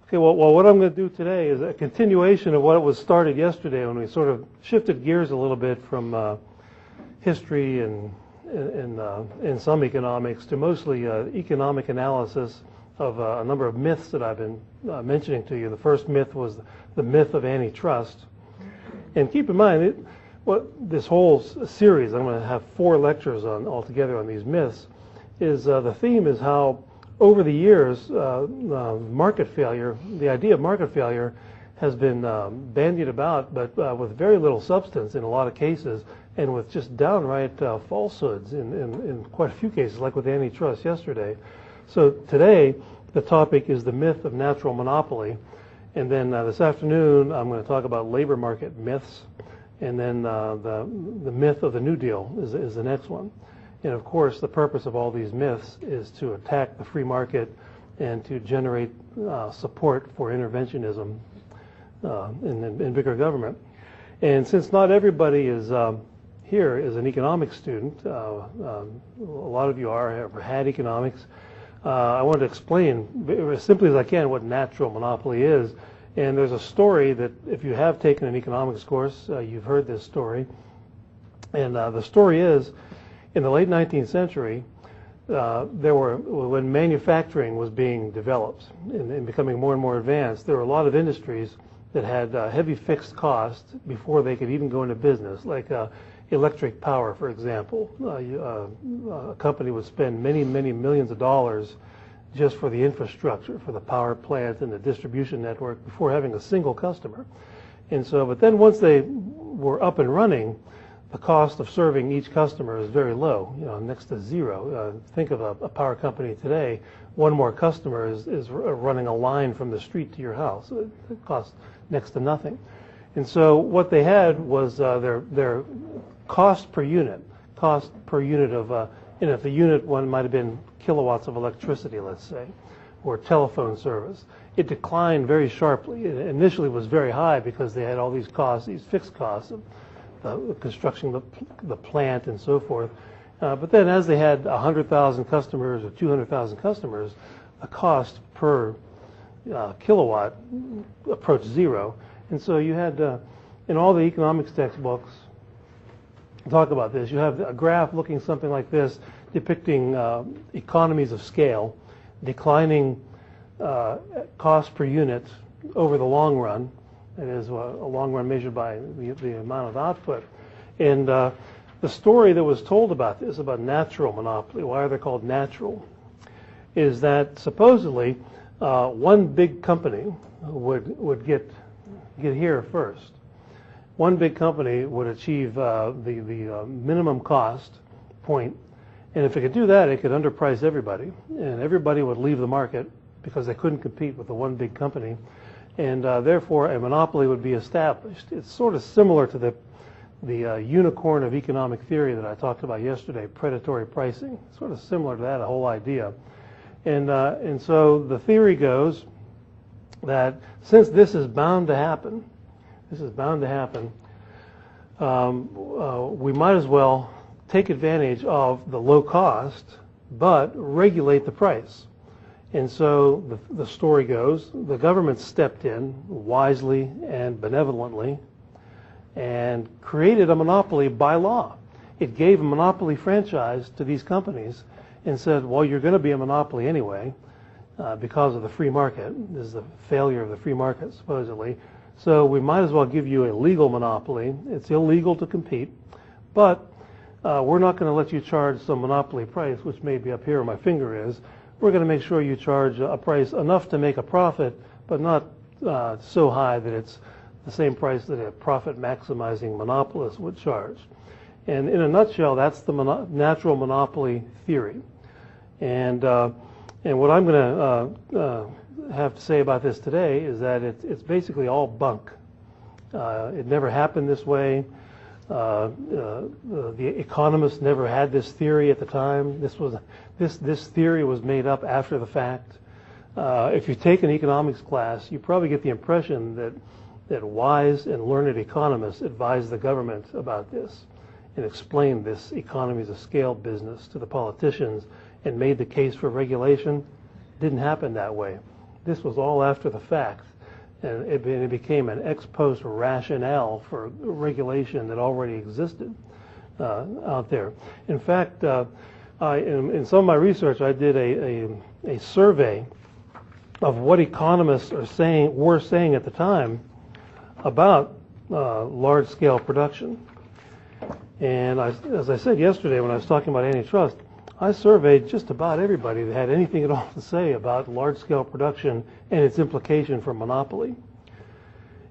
Okay, well, what I'm going to do today is a continuation of what was started yesterday when we sort of shifted gears a little bit from history and some economics to mostly economic analysis of a number of myths that I've been mentioning to you. The first myth was the myth of antitrust. And keep in mind, this whole series, I'm going to have 4 lectures altogether on these myths, is the theme is how over the years, market failure, the idea of market failure has been bandied about, but with very little substance in a lot of cases, and with just downright falsehoods in quite a few cases, like with antitrust yesterday. So today, the topic is the myth of natural monopoly. And then this afternoon, I'm going to talk about labor market myths. And then the myth of the New Deal is the next one. And of course, the purpose of all these myths is to attack the free market and to generate support for interventionism in bigger government. And since not everybody is here is an economics student, a lot of you have had economics, I want to explain as simply as I can what natural monopoly is. And there's a story that if you have taken an economics course, you've heard this story. And the story is, in the late 19th century, when manufacturing was being developed and becoming more and more advanced, there were a lot of industries that had heavy fixed costs before they could even go into business, like electric power, for example. A company would spend many, many millions of dollars just for the infrastructure, for the power plant and the distribution network before having a single customer. And so, but then once they were up and running, the cost of serving each customer is very low, next to zero. Think of a power company today. One more customer is running a line from the street to your house. It costs next to nothing. And so what they had was their cost per unit of, if the unit one might have been kilowatts of electricity, let's say, or telephone service. It declined very sharply. It initially was very high because they had all these costs, these fixed costs of the construction of the plant and so forth. But then as they had 100,000 customers or 200,000 customers, the cost per kilowatt approached zero. And so you had, in all the economics textbooks, talk about this. You have a graph looking something like this, depicting economies of scale, declining cost per unit over the long run. It is a long run measured by the amount of output. And the story that was told about this, about natural monopoly, why are they called natural, is that supposedly one big company would get here first. One big company would achieve the minimum cost point, and if it could do that, it could underprice everybody, and everybody would leave the market because they couldn't compete with the one big company, and therefore a monopoly would be established. It's sort of similar to the unicorn of economic theory that I talked about yesterday, predatory pricing. Sort of similar to that, a whole idea. And so the theory goes that since this is bound to happen, we might as well take advantage of the low cost, but regulate the price. And so the story goes, the government stepped in wisely and benevolently and created a monopoly by law. It gave a monopoly franchise to these companies and said, well, you're going to be a monopoly anyway because of the free market. This is the failure of the free market, supposedly. So we might as well give you a legal monopoly. It's illegal to compete, but we're not going to let you charge some monopoly price, which may be up here where my finger is. We're going to make sure you charge a price enough to make a profit, but not so high that it's the same price that a profit-maximizing monopolist would charge. And in a nutshell, that's the natural monopoly theory. And what I'm going to have to say about this today is that it's basically all bunk. It never happened this way. The economists never had this theory at the time. This theory was made up after the fact. If you take an economics class, you probably get the impression that wise and learned economists advised the government about this and explained this economies of scale business to the politicians and made the case for regulation. Didn't happen that way. This was all after the fact, and it became an ex post rationale for regulation that already existed out there. In fact, in some of my research, I did a survey of what economists were saying at the time about large-scale production. And as I said yesterday when I was talking about antitrust, I surveyed just about everybody that had anything at all to say about large-scale production and its implication for monopoly.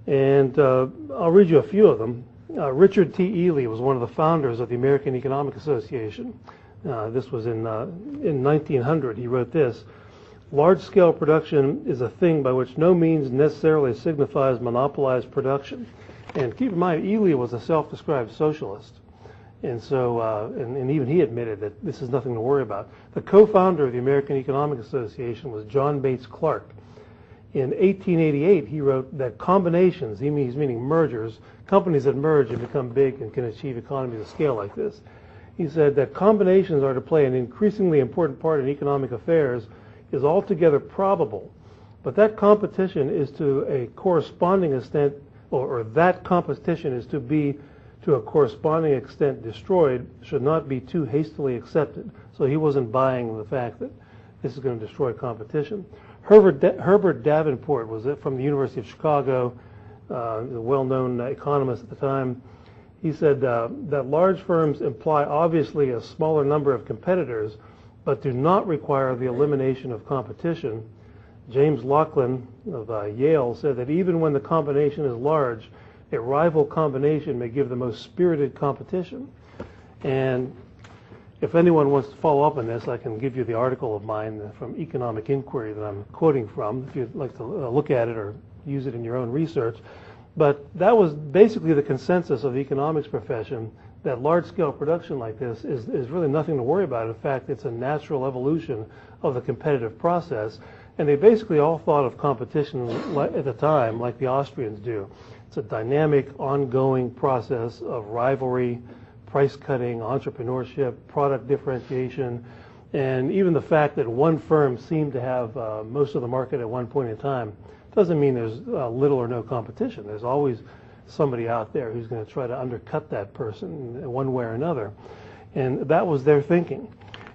And I'll read you a few of them. Richard T. Ely was one of the founders of the American Economic Association. This was in 1900. He wrote this: "Large-scale production is a thing by which no means necessarily signifies monopolized production." And keep in mind, Ely was a self-described socialist. And so, and even he admitted that this is nothing to worry about. The co-founder of the American Economic Association was John Bates Clark. In 1888, he wrote that combinations, he's meaning mergers, companies that merge and become big and can achieve economies of scale like this. He said that combinations are to play an increasingly important part in economic affairs is altogether probable, but that competition is to a corresponding extent, or that competition is to be to a corresponding extent destroyed, should not be too hastily accepted. So he wasn't buying the fact that this is going to destroy competition. Herbert Davenport was from the University of Chicago, a well-known economist at the time. He said that large firms imply obviously a smaller number of competitors, but do not require the elimination of competition. James Laughlin of Yale said that even when the combination is large, a rival combination may give the most spirited competition. And if anyone wants to follow up on this, I can give you the article of mine from Economic Inquiry that I'm quoting from, if you'd like to look at it or use it in your own research. But that was basically the consensus of the economics profession, that large-scale production like this is really nothing to worry about. In fact, it's a natural evolution of the competitive process. And they basically all thought of competition at the time like the Austrians do. It's a dynamic, ongoing process of rivalry, price cutting, entrepreneurship, product differentiation, and even the fact that one firm seemed to have most of the market at one point in time doesn't mean there's little or no competition. There's always somebody out there who's going to try to undercut that person in one way or another. And that was their thinking.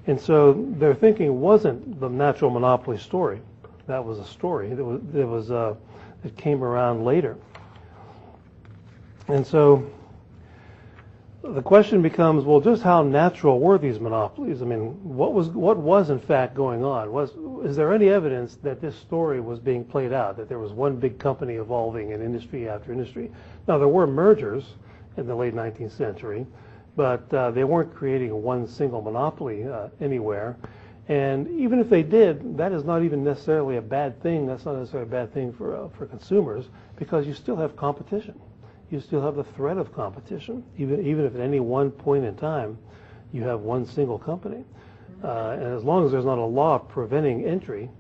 And so their thinking wasn't the natural monopoly story. That was a story. It came around later. And so the question becomes, well, just how natural were these monopolies? I mean, what was in fact going on? Is there any evidence that this story was being played out, that there was one big company evolving in industry after industry? Now, there were mergers in the late 19th century, but they weren't creating one single monopoly anywhere. And even if they did, that is not even necessarily a bad thing. That's not necessarily a bad thing for consumers, because you still have competition. You still have the threat of competition, even if at any one point in time you have one single company. And as long as there's not a law preventing entry,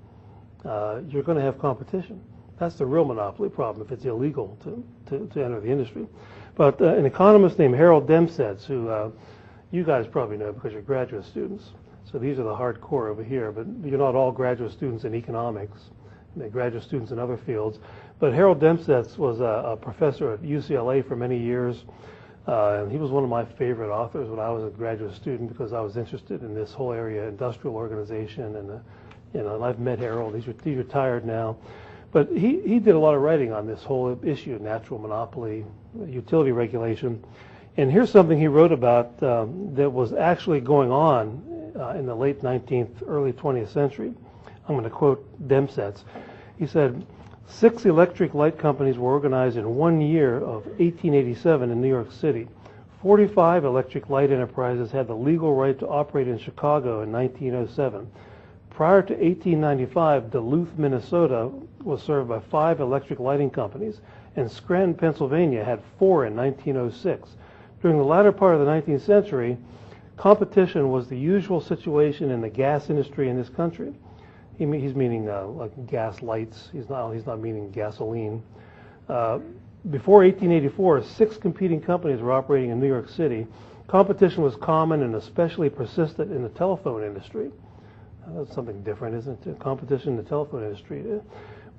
you're going to have competition. That's the real monopoly problem, if it's illegal to enter the industry. But an economist named Harold Demsetz, who you guys probably know because you're graduate students, so these are the hardcore over here, but you're not all graduate students in economics. They're graduate students in other fields. But Harold Demsetz was a professor at UCLA for many years. And he was one of my favorite authors when I was a graduate student, because I was interested in this whole area, industrial organization. And I've met Harold. He's retired now. But he did a lot of writing on this whole issue of natural monopoly, utility regulation. And here's something he wrote about that was actually going on in the late 19th, early 20th century. I'm going to quote Demsetz. He said, 6 electric light companies were organized in 1 year of 1887 in New York City. 45 electric light enterprises had the legal right to operate in Chicago in 1907. Prior to 1895, Duluth, Minnesota was served by 5 electric lighting companies, and Scranton, Pennsylvania had 4 in 1906. During the latter part of the 19th century, competition was the usual situation in the gas industry in this country. He's meaning like gas lights. He's not meaning gasoline. Before 1884, 6 competing companies were operating in New York City. Competition was common and especially persistent in the telephone industry. That's something different, isn't it? Competition in the telephone industry.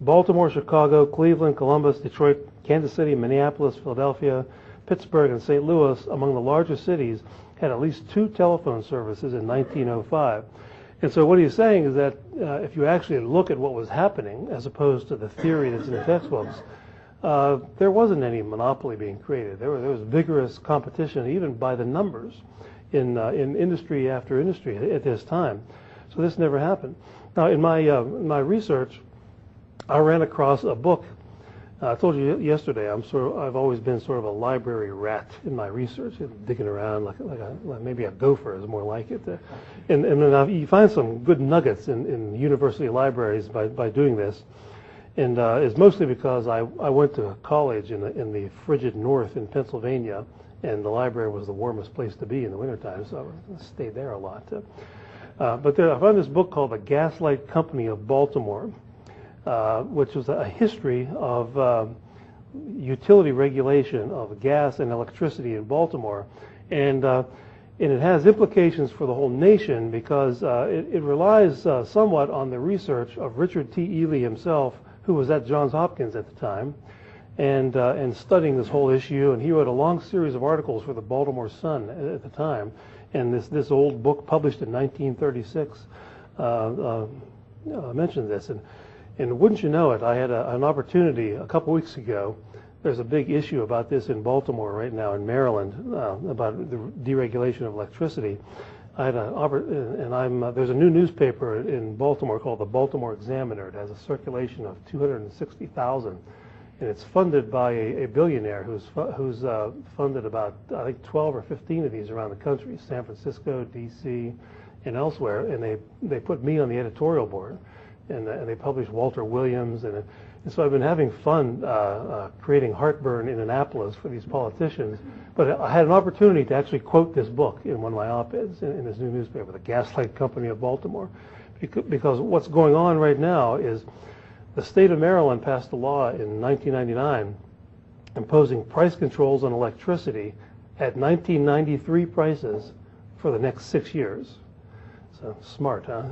Baltimore, Chicago, Cleveland, Columbus, Detroit, Kansas City, Minneapolis, Philadelphia, Pittsburgh, and St. Louis, among the largest cities, had at least 2 telephone services in 1905. And so what he's saying is that if you actually look at what was happening, as opposed to the theory that's in the textbooks, there wasn't any monopoly being created. There was vigorous competition, even by the numbers, in industry after industry at this time. So this never happened. Now, in my research, I ran across a book. I told you yesterday I've always been sort of a library rat in my research, digging around like maybe a gopher is more like it. And then you find some good nuggets in university libraries by doing this. And it's mostly because I went to college in the frigid north in Pennsylvania, and the library was the warmest place to be in the wintertime, so I stayed there a lot. But I found this book called The Gaslight Company of Baltimore, which was a history of utility regulation of gas and electricity in Baltimore. And it has implications for the whole nation because it relies somewhat on the research of Richard T. Ely himself, who was at Johns Hopkins at the time, and studying this whole issue. And he wrote a long series of articles for the Baltimore Sun at the time. And this old book, published in 1936, mentioned this. And wouldn't you know it, I had an opportunity a couple weeks ago. There's a big issue about this in Baltimore right now, in Maryland, about the deregulation of electricity. I had there's a new newspaper in Baltimore called the Baltimore Examiner. It has a circulation of 260,000, and it's funded by a billionaire who's funded about, I think, 12 or 15 of these around the country, San Francisco, D.C., and elsewhere. And they put me on the editorial board, and they published Walter Williams, and so I've been having fun creating heartburn in Annapolis for these politicians. But I had an opportunity to actually quote this book in one of my op-eds in this new newspaper, The Gaslight Company of Baltimore, because what's going on right now is the state of Maryland passed a law in 1999 imposing price controls on electricity at 1993 prices for the next 6 years. So smart, huh?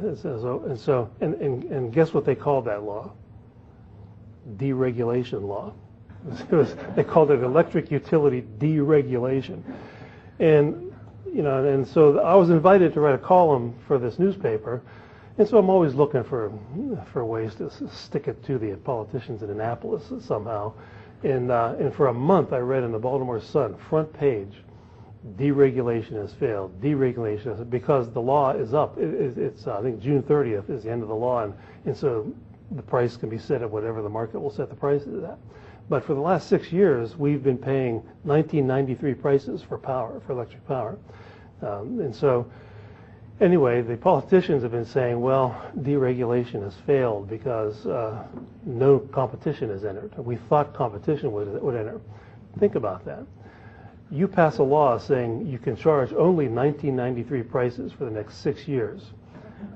And guess what they called that law? Deregulation law. They called it electric utility deregulation. And so I was invited to write a column for this newspaper, and so I'm always looking for ways to stick it to the politicians in Annapolis somehow. And for a month I read in the Baltimore Sun, front page, deregulation has failed. Deregulation has, because the law is up. It's I think June 30th is the end of the law, and so the price can be set at whatever the market will set the prices at. But for the last 6 years, we've been paying 1993 prices for power, for electric power. And so anyway, the politicians have been saying, well, deregulation has failed because no competition has entered. We thought competition would enter. Think about that. You pass a law saying you can charge only 1993 prices for the next 6 years.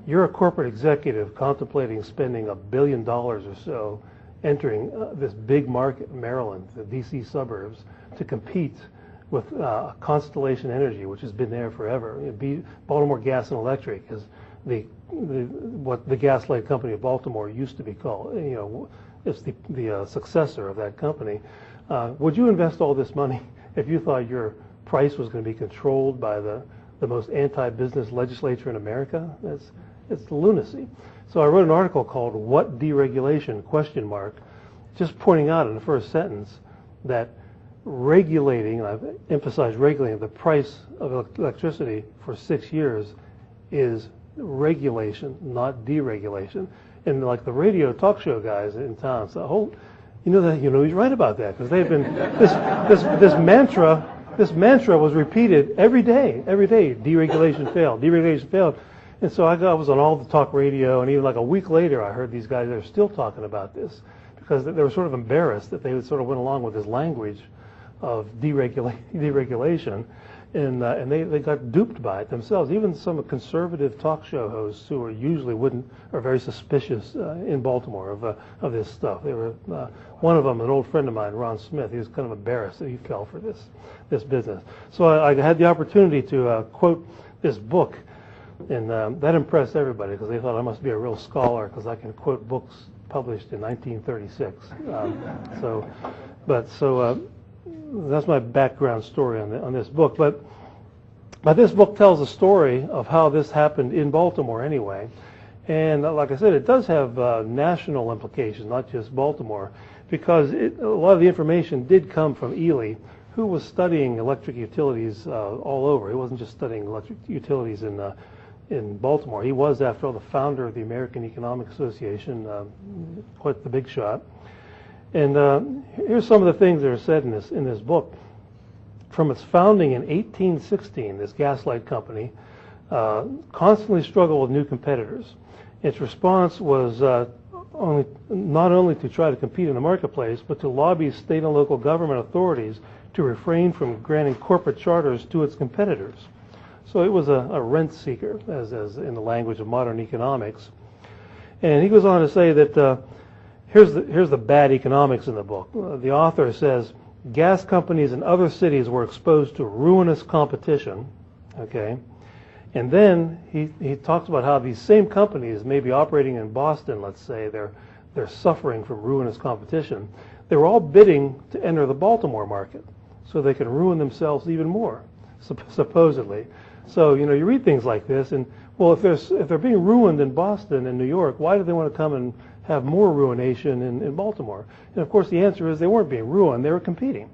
You're a corporate executive contemplating spending $1 billion or so entering this big market, Maryland, the D.C. suburbs, to compete with Constellation Energy, which has been there forever. Baltimore Gas and Electric is what the Gaslight Company of Baltimore used to be called. It's the successor of that company. Would you invest all this money if you thought your price was going to be controlled by the most anti-business legislature in America? It's lunacy. So I wrote an article called "What Deregulation?" ? Just pointing out in the first sentence that regulating, and I've emphasized regulating, the price of electricity for 6 years is regulation, not deregulation. And like the radio talk show guys in town say, "Oh, he's right about that," because they've been this mantra was repeated every day. Deregulation failed. And so I was on all the talk radio, and even like a week later, I heard these guys that are still talking about this because they were sort of embarrassed that they sort of went along with this language of deregulation, and they got duped by it themselves. Even some conservative talk show hosts who are very suspicious in Baltimore of this stuff. They were one of them, an old friend of mine, Ron Smith. He was kind of embarrassed that he fell for this business. So I had the opportunity to quote this book. And that impressed everybody because they thought I must be a real scholar because I can quote books published in 1936. That's my background story on this book. But this book tells a story of how this happened in Baltimore anyway. And like I said, it does have national implications, not just Baltimore, because a lot of the information did come from Ely, who was studying electric utilities all over. He wasn't just studying electric utilities in Baltimore. He was, after all, the founder of the American Economic Association, quite the big shot. And here's some of the things that are said in this book. From its founding in 1816, this Gaslight Company constantly struggled with new competitors. Its response was not only to try to compete in the marketplace, but to lobby state and local government authorities to refrain from granting corporate charters to its competitors. So it was a rent seeker, as in the language of modern economics. And he goes on to say that here's the bad economics in the book. The author says, gas companies in other cities were exposed to ruinous competition, okay? And then he talks about how these same companies, maybe operating in Boston, let's say, they're suffering from ruinous competition. They were all bidding to enter the Baltimore market so they can ruin themselves even more, supposedly. So, you read things like this, and, well, if they're being ruined in Boston and New York, why do they want to come and have more ruination in Baltimore? And, of course, the answer is they weren't being ruined. They were competing.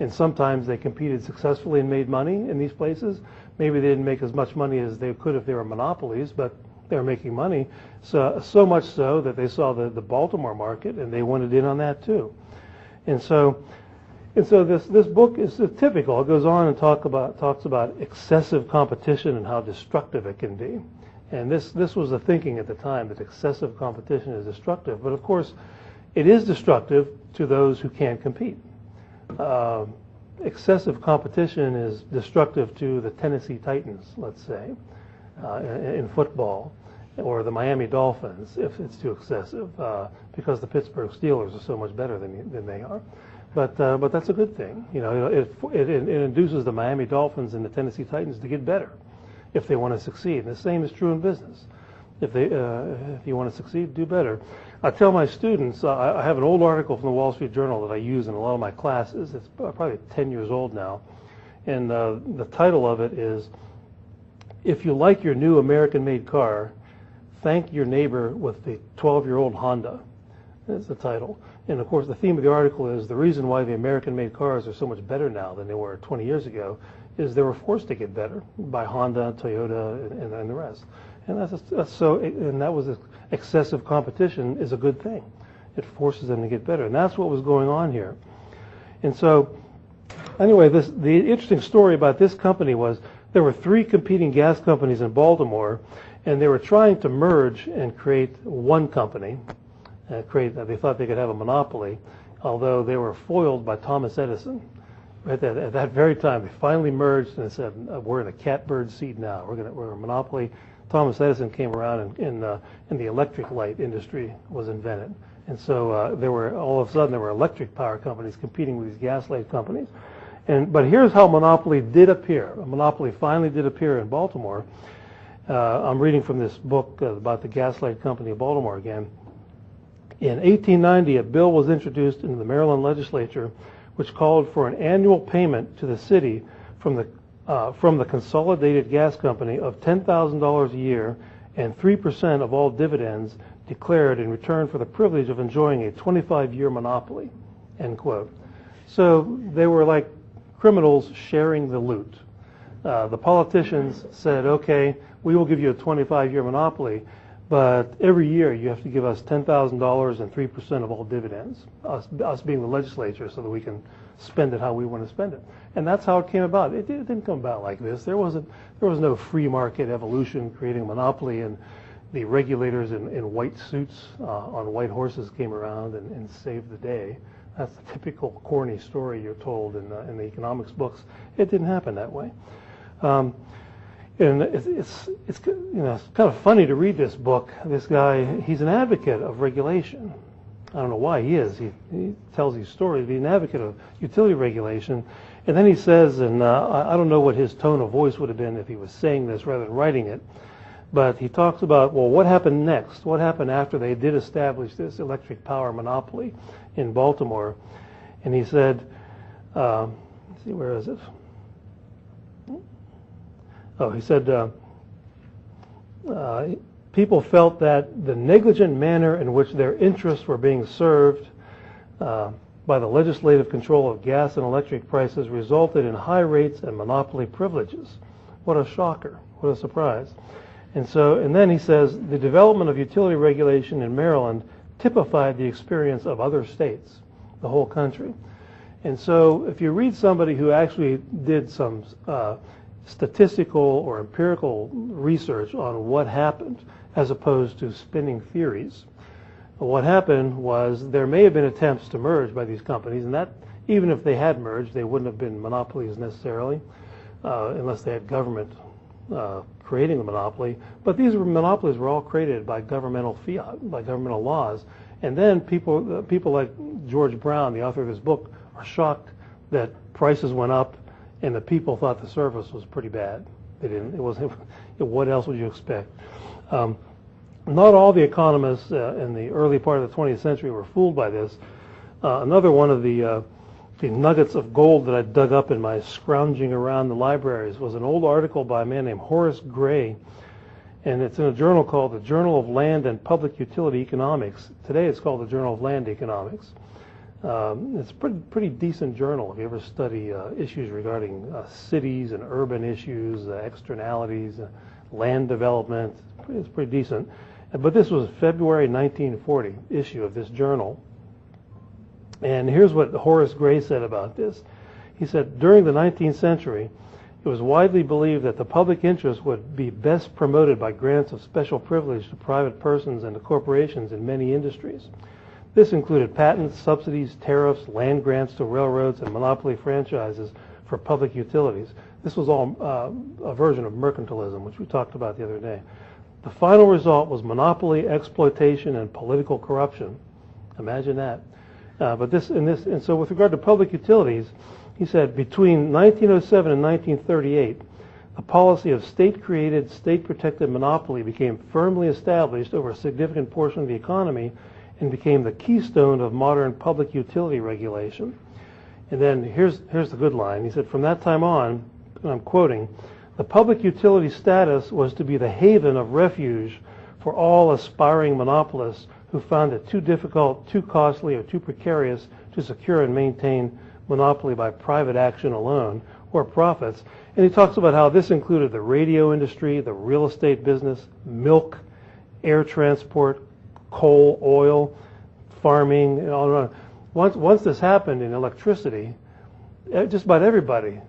And sometimes they competed successfully and made money in these places. Maybe they didn't make as much money as they could if they were monopolies, but they were making money. So much so that they saw the Baltimore market, and they wanted in on that too. And so this book is typical. It goes on and talks about excessive competition and how destructive it can be. And this was the thinking at the time, that excessive competition is destructive. But of course, it is destructive to those who can't compete. Excessive competition is destructive to the Tennessee Titans, let's say, in football, or the Miami Dolphins if it's too excessive, because the Pittsburgh Steelers are so much better than they are. But that's a good thing. It induces the Miami Dolphins and the Tennessee Titans to get better if they want to succeed. And the same is true in business. If you want to succeed, do better. I tell my students, I have an old article from the Wall Street Journal that I use in a lot of my classes. It's probably 10 years old now. And the title of it is, "If you like your new American-made car, thank your neighbor with the 12-year-old Honda." That's the title. And of course, the theme of the article is the reason why the American-made cars are so much better now than they were 20 years ago is they were forced to get better by Honda, Toyota, and the rest. And that's so. And that was excessive competition is a good thing. It forces them to get better, and that's what was going on here. And so, anyway, the interesting story about this company was there were 3 competing gas companies in Baltimore, and they were trying to merge and create one company. They thought they could have a monopoly, although they were foiled by Thomas Edison. Right at that very time, they finally merged and said, "We're in a catbird seat now. We're a monopoly." Thomas Edison came around, and the electric light industry was invented, and so all of a sudden there were electric power companies competing with these gas light companies. But here's how monopoly did appear. A monopoly finally did appear in Baltimore. I'm reading from this book about the Gaslight Company of Baltimore again. In 1890, a bill was introduced into the Maryland legislature which called for an annual payment to the city from the Consolidated Gas Company of $10,000 a year and 3% of all dividends declared in return for the privilege of enjoying a 25-year monopoly, end quote. So they were like criminals sharing the loot. The politicians said, okay, we will give you a 25-year monopoly, but every year you have to give us $10,000 and 3% of all dividends, us being the legislature, so that we can spend it how we want to spend it. And that's how it came about. It didn't come about like this. There was no free market evolution creating a monopoly, and the regulators in white suits on white horses came around and saved the day. That's the typical corny story you're told in the economics books. It didn't happen that way. And it's kind of funny to read this book. This guy, he's an advocate of regulation. I don't know why he is. He tells these stories. He's an advocate of utility regulation. And then he says, and I don't know what his tone of voice would have been if he was saying this rather than writing it, But he talks about, well, what happened next? What happened after they did establish this electric power monopoly in Baltimore? And he said, let's see, where is it? Oh, he said, people felt that the negligent manner in which their interests were being served by the legislative control of gas and electric prices resulted in high rates and monopoly privileges. What a shocker. What a surprise. And then he says, the development of utility regulation in Maryland typified the experience of other states, the whole country. And so if you read somebody who actually did some statistical or empirical research on what happened, as opposed to spinning theories, what happened was there may have been attempts to merge by these companies, and that even if they had merged, they wouldn't have been monopolies necessarily, unless they had government creating the monopoly. But these monopolies were all created by governmental fiat, by governmental laws. And then people like George Brown, the author of this book, are shocked that prices went up and the people thought the service was pretty bad. They didn't. It wasn't. What else would you expect? Not all the economists in the early part of the 20th century were fooled by this. Another one of the nuggets of gold that I dug up in my scrounging around the libraries was an old article by a man named Horace Gray, and it's in a journal called the Journal of Land and Public Utility Economics. Today it's called the Journal of Land Economics. It's a pretty decent journal if you ever study issues regarding cities and urban issues, externalities, land development. It's pretty decent. But this was February 1940 issue of this journal. And here's what Horace Gray said about this. He said, during the 19th century, it was widely believed that the public interest would be best promoted by grants of special privilege to private persons and to corporations in many industries. This included patents, subsidies, tariffs, land grants to railroads, and monopoly franchises for public utilities. This was all a version of mercantilism, which we talked about the other day. The final result was monopoly, exploitation, and political corruption. Imagine that. And so with regard to public utilities, he said between 1907 and 1938, the policy of state-created, state-protected monopoly became firmly established over a significant portion of the economy and became the keystone of modern public utility regulation. And then here's the good line. He said, from that time on, and I'm quoting, the public utility status was to be the haven of refuge for all aspiring monopolists who found it too difficult, too costly, or too precarious to secure and maintain monopoly by private action alone or profits. And he talks about how this included the radio industry, the real estate business, milk, air transport, coal, oil, farming, and all around. Once this happened in electricity, just about everybody,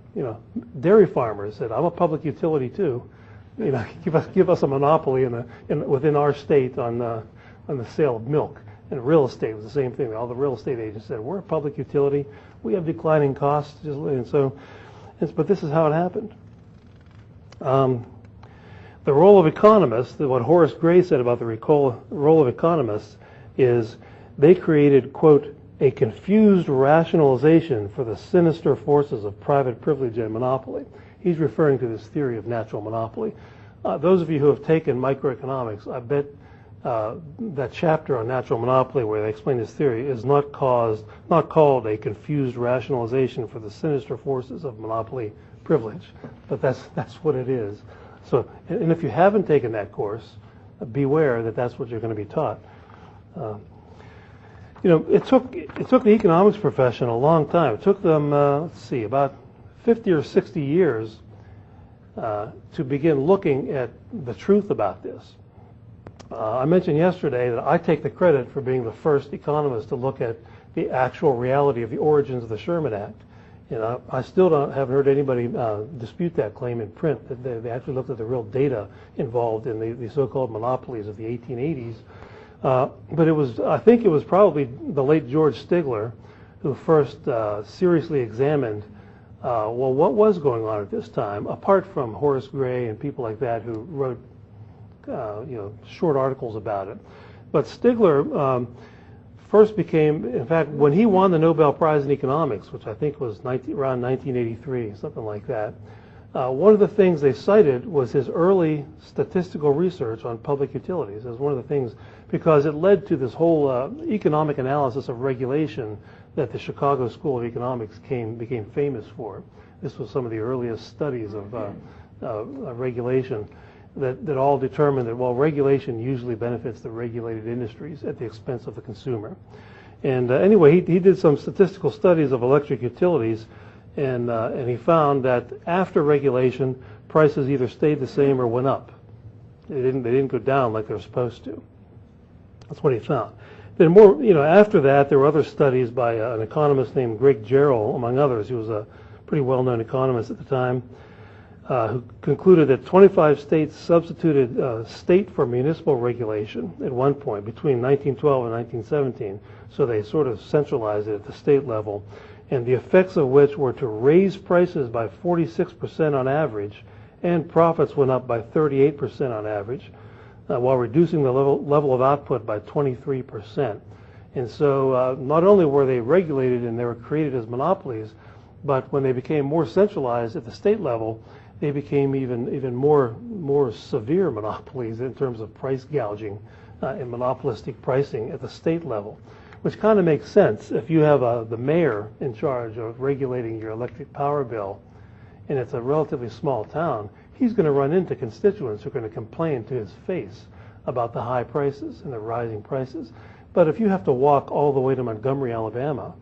dairy farmers said, I'm a public utility too. Give us a monopoly within our state on the sale of milk. And real estate was the same thing. All the real estate agents said, we're a public utility. We have declining costs. But this is how it happened. The role of economists, what Horace Gray said about the role of economists is they created, quote, a confused rationalization for the sinister forces of private privilege and monopoly. He's referring to this theory of natural monopoly. Those of you who have taken microeconomics, I bet that chapter on natural monopoly where they explain this theory is not called a confused rationalization for the sinister forces of monopoly privilege, but that's what it is. So, and if you haven't taken that course, beware that that's what you're going to be taught. It took the economics profession a long time. It took them, about 50 or 60 years to begin looking at the truth about this. I mentioned yesterday that I take the credit for being the first economist to look at the actual reality of the origins of the Sherman Act. I still haven't heard anybody dispute that claim in print, that they actually looked at the real data involved in the so-called monopolies of the 1880s. But I think it was probably the late George Stigler who first seriously examined, what was going on at this time, apart from Horace Gray and people like that who wrote, short articles about it. But Stigler first became, in fact, when he won the Nobel Prize in Economics, which I think was around 1983, something like that, One of the things they cited was his early statistical research on public utilities as one of the things, because it led to this whole economic analysis of regulation that the Chicago School of Economics became famous for. This was some of the earliest studies of regulation that all determined that, well, regulation usually benefits the regulated industries at the expense of the consumer. And anyway, he did some statistical studies of electric utilities, and he found that after regulation, prices either stayed the same or went up. They didn't go down like they're supposed to. That's what he found. Then after that, there were other studies by an economist named Greg Jarrell, among others. He was a pretty well-known economist at the time, who concluded that 25 states substituted state for municipal regulation at one point between 1912 and 1917. So they sort of centralized it at the state level, and the effects of which were to raise prices by 46% on average, and profits went up by 38% on average, while reducing the level of output by 23%. And so not only were they regulated and they were created as monopolies, but when they became more centralized at the state level, they became even more severe monopolies in terms of price gouging and monopolistic pricing at the state level, which kind of makes sense. If you have the mayor in charge of regulating your electric power bill, and it's a relatively small town, he's going to run into constituents who are going to complain to his face about the high prices and the rising prices. But if you have to walk all the way to Montgomery, Alabama,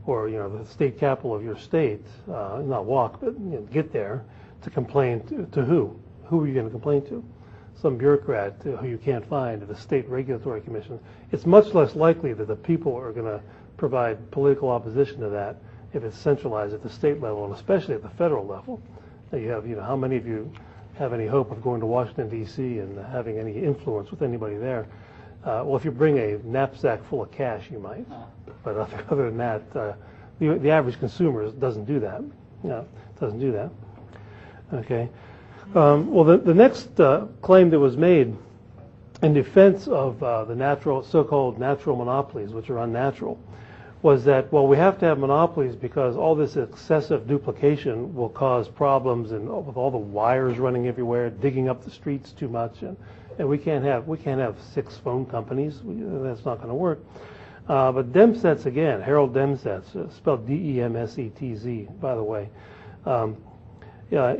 or the state capital of your state, not walk, but get there to complain to who? Who are you going to complain to? Some bureaucrat who you can't find at the state regulatory commission. It's much less likely that the people are going to provide political opposition to that if it's centralized at the state level, and especially at the federal level. You have, how many of you have any hope of going to Washington, D.C. and having any influence with anybody there? Well, if you bring a knapsack full of cash, you might. But other than that, the average consumer doesn't do that. Doesn't do that. Okay. Well, the next claim that was made in defense of the so-called natural monopolies, which are unnatural, was that, well, we have to have monopolies because all this excessive duplication will cause problems, and with all the wires running everywhere, digging up the streets too much, and we can't have 6 phone companies. That's not going to work. But Demsetz again, Harold Demsetz, spelled D-E-M-S-E-T-Z, by the way.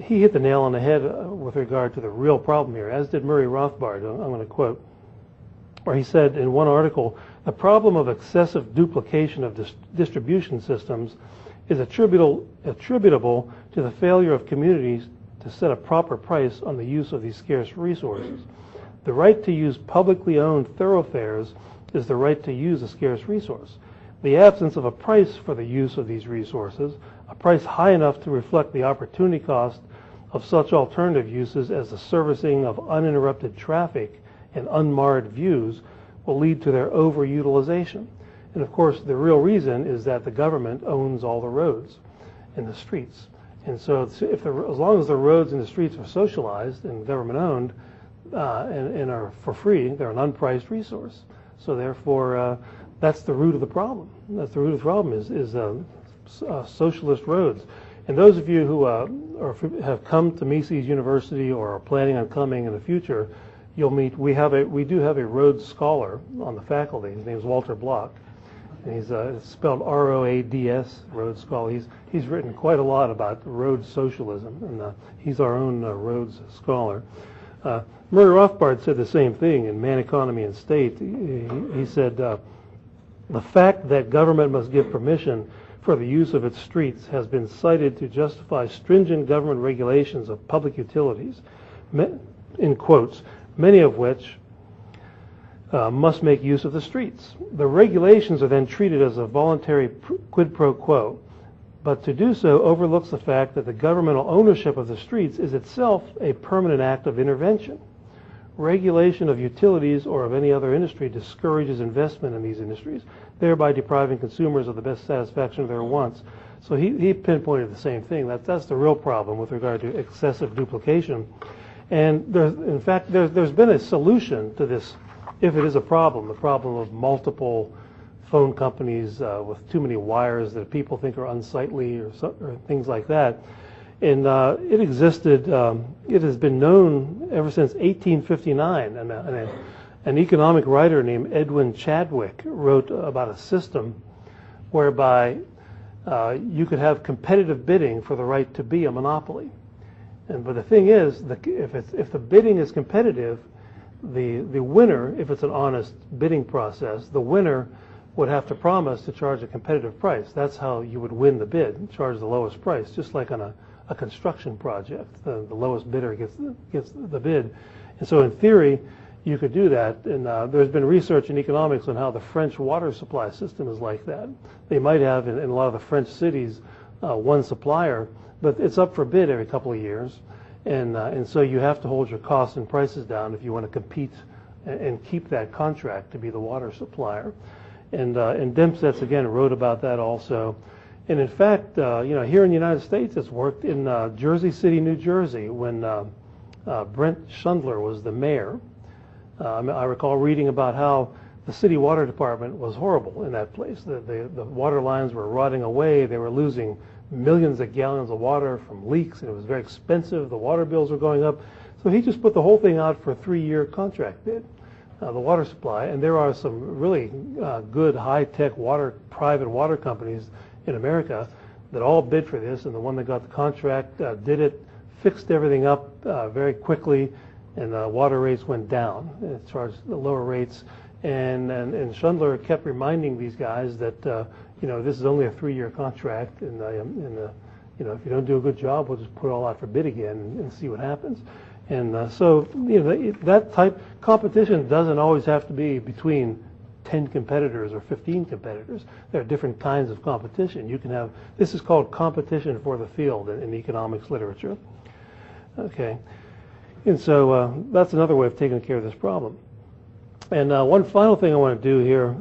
He hit the nail on the head with regard to the real problem here, as did Murray Rothbard. I'm going to quote, where he said in one article, the problem of excessive duplication of distribution systems is attributable to the failure of communities to set a proper price on the use of these scarce resources. The right to use publicly owned thoroughfares is the right to use a scarce resource. The absence of a price for the use of these resources, a price high enough to reflect the opportunity cost of such alternative uses as the servicing of uninterrupted traffic and unmarred views, will lead to their overutilization. And of course, the real reason is that the government owns all the roads and the streets. And so as long as the roads and the streets are socialized and government owned and are for free, they're an unpriced resource. So therefore, that's the root of the problem. That's the root of the problem is socialist roads. And those of you who have come to Mises University or are planning on coming in the future, you'll meet. We do have a Rhodes Scholar on the faculty. His name is Walter Block, and he's it's spelled R-O-A-D-S, Rhodes Scholar. He's written quite a lot about Rhodes socialism, and he's our own Rhodes Scholar. Murray Rothbard said the same thing in Man, Economy, and State. He said the fact that government must give permission for the use of its streets has been cited to justify stringent government regulations of public utilities, in quotes, many of which must make use of the streets. The regulations are then treated as a voluntary quid pro quo, but to do so overlooks the fact that the governmental ownership of the streets is itself a permanent act of intervention. Regulation of utilities or of any other industry discourages investment in these industries, thereby depriving consumers of the best satisfaction of their wants. So he pinpointed the same thing. That's the real problem with regard to excessive duplication. And there's been a solution to this, if it is a problem, the problem of multiple phone companies with too many wires that people think are unsightly or things like that. And it existed, it has been known ever since 1859. And an economic writer named Edwin Chadwick wrote about a system whereby you could have competitive bidding for the right to be a monopoly. But the thing is, if the bidding is competitive, the winner, if it's an honest bidding process, the winner would have to promise to charge a competitive price. That's how you would win the bid, charge the lowest price, just like on a construction project. The lowest bidder gets the bid. And so in theory, you could do that. And there's been research in economics on how the French water supply system is like that. They might have in a lot of the French cities one supplier, but it's up for bid every couple of years. And so you have to hold your costs and prices down if you want to compete and keep that contract to be the water supplier. And Dempsey again wrote about that also. And in fact, here in the United States, it's worked in Jersey City, New Jersey, when Brent Schundler was the mayor. I recall reading about how the city water department was horrible in that place. The water lines were rotting away. They were losing millions of gallons of water from leaks, and it was very expensive. The water bills were going up. So he just put the whole thing out for a 3-year contract bid. The water supply, and there are some really good high-tech private water companies in America that all bid for this, and the one that got the contract did it, fixed everything up very quickly, and water rates went down. It charged the lower rates, and Schundler kept reminding these guys that this is only a 3-year contract, and if you don't do a good job, we'll just put it all out for bid again and see what happens. And so that type competition doesn't always have to be between 10 competitors or 15 competitors. There are different kinds of competition. You can have, this is called competition for the field in economics literature. Okay, and so that's another way of taking care of this problem. And one final thing I want to do here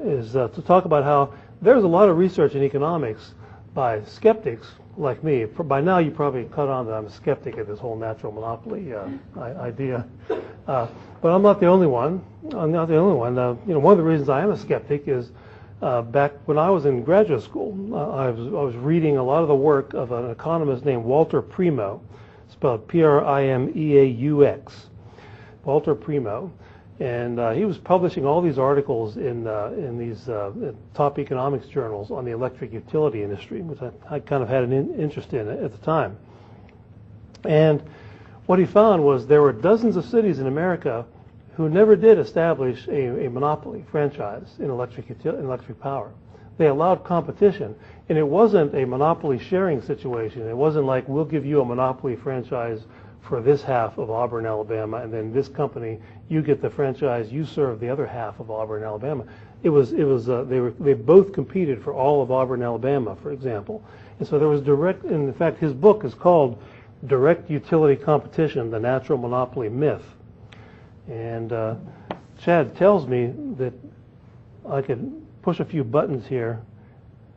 is to talk about how there's a lot of research in economics by skeptics like me. By now you probably caught on that I'm a skeptic of this whole natural monopoly idea. But I'm not the only one. I'm not the only one. One of the reasons I am a skeptic is back when I was in graduate school, I was reading a lot of the work of an economist named Walter Primo, spelled Primeaux, Walter Primo. And he was publishing all these articles in these top economics journals on the electric utility industry, which I kind of had an interest in at the time. And what he found was there were dozens of cities in America who never did establish a monopoly franchise in electric power. They allowed competition, and it wasn't a monopoly sharing situation. It wasn't like, we'll give you a monopoly franchise for this half of Auburn, Alabama, and then this company, you get the franchise, you serve the other half of Auburn, Alabama. They both competed for all of Auburn, Alabama, for example. And so there was direct, and in fact his book is called Direct Utility Competition, the Natural Monopoly Myth. And Chad tells me that I could push a few buttons here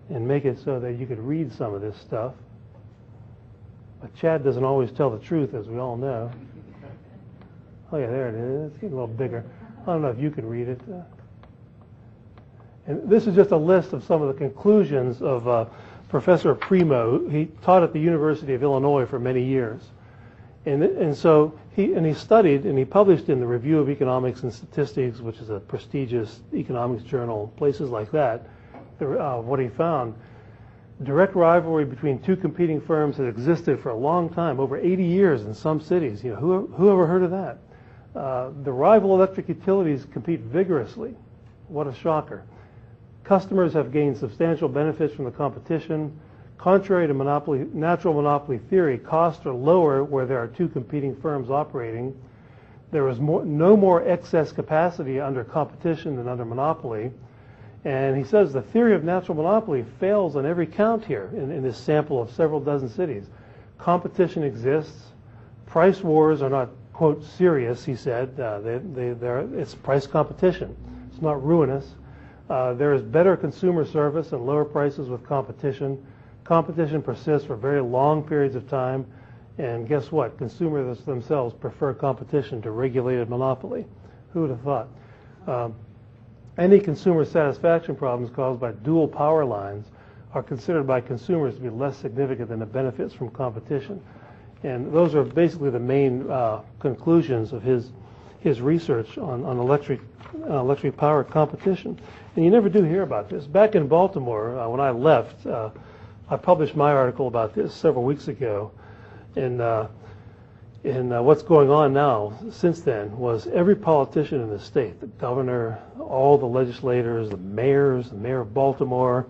and make it so that you could read some of this stuff. But Chad doesn't always tell the truth, as we all know. Oh yeah, there it is. It's getting a little bigger. I don't know if you can read it. And this is just a list of some of the conclusions of Professor Primo. He taught at the University of Illinois for many years. And so he studied and he published in the Review of Economics and Statistics, which is a prestigious economics journal, places like that, what he found. Direct rivalry between two competing firms has existed for a long time, over 80 years in some cities. Who ever heard of that? The rival electric utilities compete vigorously. What a shocker. Customers have gained substantial benefits from the competition. Contrary to natural monopoly theory, costs are lower where there are two competing firms operating. There is no more excess capacity under competition than under monopoly. And he says the theory of natural monopoly fails on every count here in this sample of several dozen cities. Competition exists. Price wars are not, quote, serious, he said. It's price competition. It's not ruinous. There is better consumer service and lower prices with competition. Competition persists for very long periods of time. And guess what? Consumers themselves prefer competition to regulated monopoly. Who would have thought? Any consumer satisfaction problems caused by dual power lines are considered by consumers to be less significant than the benefits from competition. And those are basically the main conclusions of his research on electric power competition. And you never do hear about this. Back in Baltimore, when I left, I published my article about this several weeks ago. And what's going on now since then was every politician in the state, the governor, all the legislators, the mayor of Baltimore,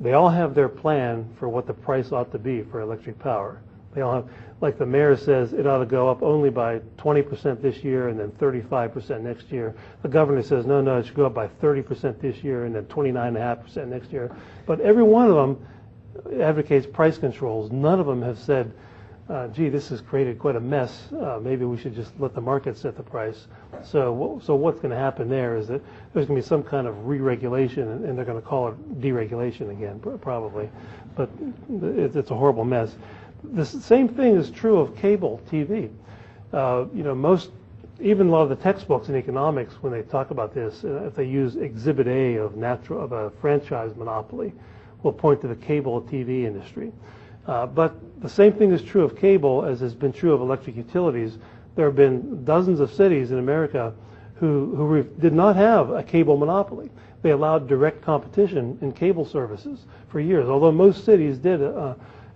they all have their plan for what the price ought to be for electric power. They all have, like the mayor says, it ought to go up only by 20% this year and then 35% next year. The governor says, no, it should go up by 30% this year and then 29.5% next year. But every one of them advocates price controls. None of them have said, gee, this has created quite a mess. Maybe we should just let the market set the price. So what's going to happen there is that there's going to be some kind of re-regulation, and they're going to call it deregulation again, probably. But it's a horrible mess. The same thing is true of cable TV. Even a lot of the textbooks in economics, when they talk about this, if they use Exhibit A of a franchise monopoly, will point to the cable TV industry. But the same thing is true of cable as has been true of electric utilities. There have been dozens of cities in America who did not have a cable monopoly. They allowed direct competition in cable services for years, although most cities did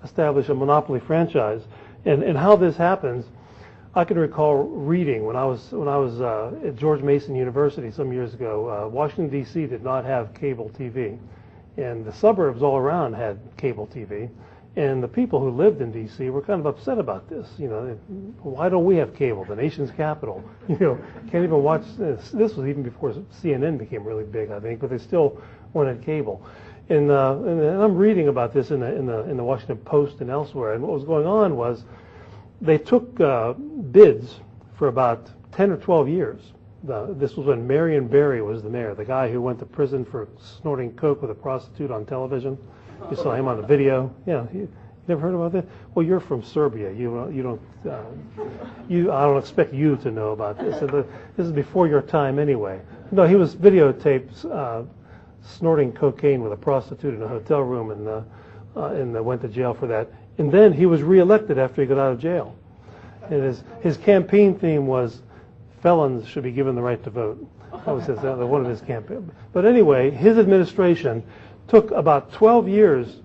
establish a monopoly franchise. And how this happens, I can recall reading when I was at George Mason University some years ago. Washington, D.C. did not have cable TV, and the suburbs all around had cable TV. And the people who lived in D.C. were kind of upset about this. Why don't we have cable? The nation's capital. Can't even watch this. This was even before CNN became really big, I think, but they still wanted cable. And I'm reading about this in the Washington Post and elsewhere. And what was going on was they took bids for about 10 or 12 years. This was when Marion Barry was the mayor, the guy who went to prison for snorting coke with a prostitute on television. You saw him on the video. Yeah, you never heard about that? Well, you're from Serbia. I don't expect you to know about this. This is before your time, anyway. No, he was videotaped snorting cocaine with a prostitute in a hotel room, and went to jail for that. And then he was reelected after he got out of jail. And his campaign theme was felons should be given the right to vote. That was one of his campaign. But anyway, his administration took about 12 years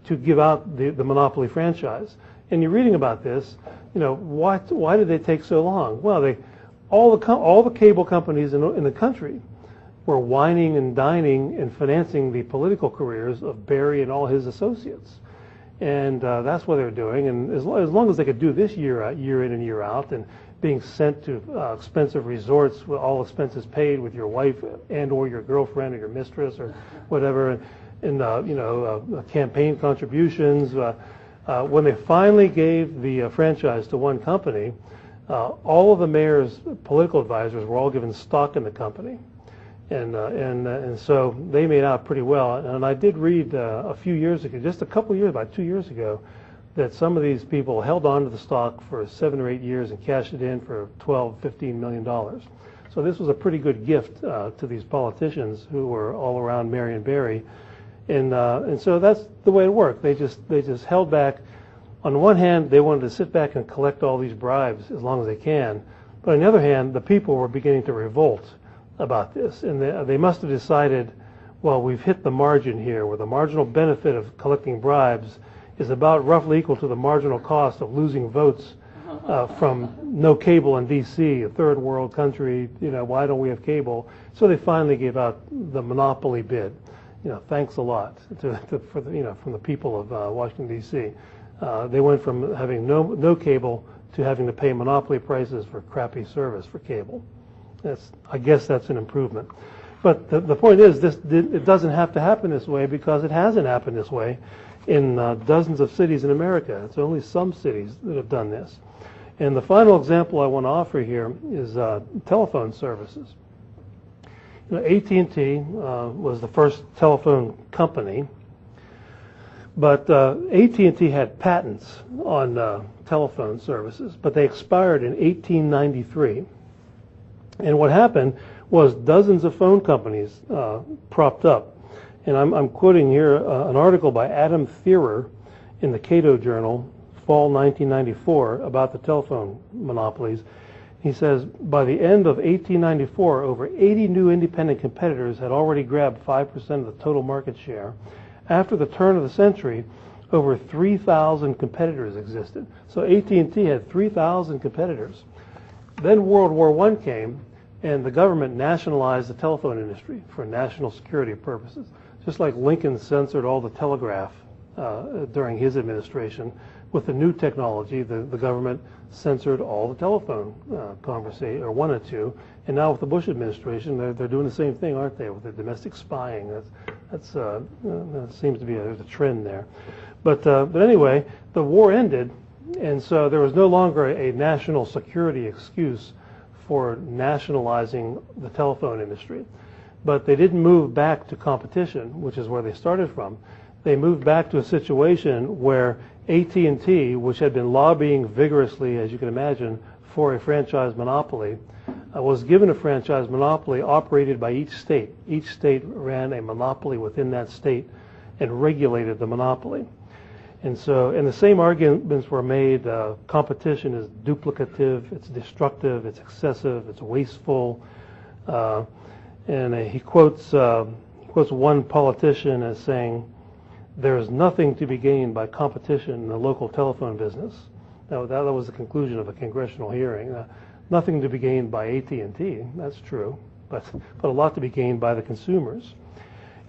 to give out the monopoly franchise. And you're reading about this, why did they take so long? Well, all the cable companies in the country were wining and dining and financing the political careers of Barry and all his associates. And that's what they were doing. And as long as they could do this year in and year out, and being sent to expensive resorts with all expenses paid with your wife and or your girlfriend or your mistress or whatever, and campaign contributions. When they finally gave the franchise to one company, all of the mayor's political advisors were all given stock in the company, and so they made out pretty well. And I did read a few years ago, just a couple of years, about 2 years ago, that some of these people held on to the stock for 7 or 8 years and cashed it in for $12-15 million. So this was a pretty good gift to these politicians who were all around Marion Barry. And so that's the way it worked. They just held back. On the one hand, they wanted to sit back and collect all these bribes as long as they can. But on the other hand, the people were beginning to revolt about this. And they must have decided, well, we've hit the margin here, where the marginal benefit of collecting bribes is about roughly equal to the marginal cost of losing votes from no cable in D.C., a third world country. Why don't we have cable? So they finally gave out the monopoly bid. Thanks a lot from the people of Washington, D.C. They went from having no cable to having to pay monopoly prices for crappy service for cable. I guess that's an improvement. But the point is, it doesn't have to happen this way, because it hasn't happened this way in dozens of cities in America. It's only some cities that have done this. And the final example I want to offer here is telephone services. AT&T was the first telephone company, but AT&T had patents on telephone services, but they expired in 1893. And what happened was dozens of phone companies propped up, And I'm quoting here an article by Adam Thierer in the Cato Journal, fall 1994, about the telephone monopolies. He says, by the end of 1894, over 80 new independent competitors had already grabbed 5% of the total market share. After the turn of the century, over 3,000 competitors existed. So AT&T had 3,000 competitors. Then World War I came, and the government nationalized the telephone industry for national security purposes. Just like Lincoln censored all the telegraph during his administration, with the new technology, the government censored all the telephone conversation, or wanted to. And now with the Bush administration, they're doing the same thing, aren't they, with the domestic spying? That seems to be there's a trend there. But anyway, the war ended, and so there was no longer a national security excuse for nationalizing the telephone industry. But they didn't move back to competition, which is where they started from. They moved back to a situation where AT&T, which had been lobbying vigorously, as you can imagine, for a franchise monopoly, was given a franchise monopoly operated by each state. Each state ran a monopoly within that state and regulated the monopoly. And the same arguments were made. Competition is duplicative, it's destructive, it's excessive, it's wasteful. And he quotes one politician as saying, "There is nothing to be gained by competition in the local telephone business." Now, that was the conclusion of a congressional hearing. Nothing to be gained by AT&T, that's true, but a lot to be gained by the consumers.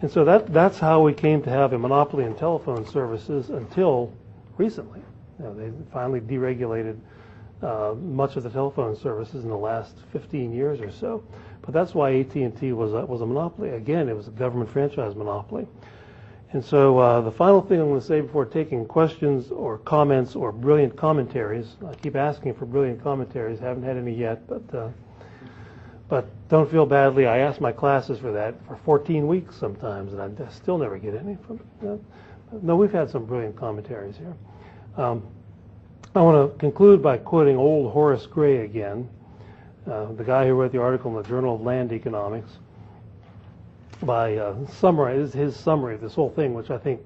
And so that's how we came to have a monopoly in telephone services until recently. They finally deregulated much of the telephone services in the last 15 years or so. But that's why AT&T was a monopoly. Again, it was a government franchise monopoly. And so the final thing I'm going to say before taking questions or comments or brilliant commentaries, I keep asking for brilliant commentaries, haven't had any yet, but don't feel badly. I ask my classes for that for 14 weeks sometimes, and I still never get any from them. No, we've had some brilliant commentaries here. I want to conclude by quoting old Horace Gray again, the guy who wrote the article in the Journal of Land Economics, by his summary of this whole thing, which I think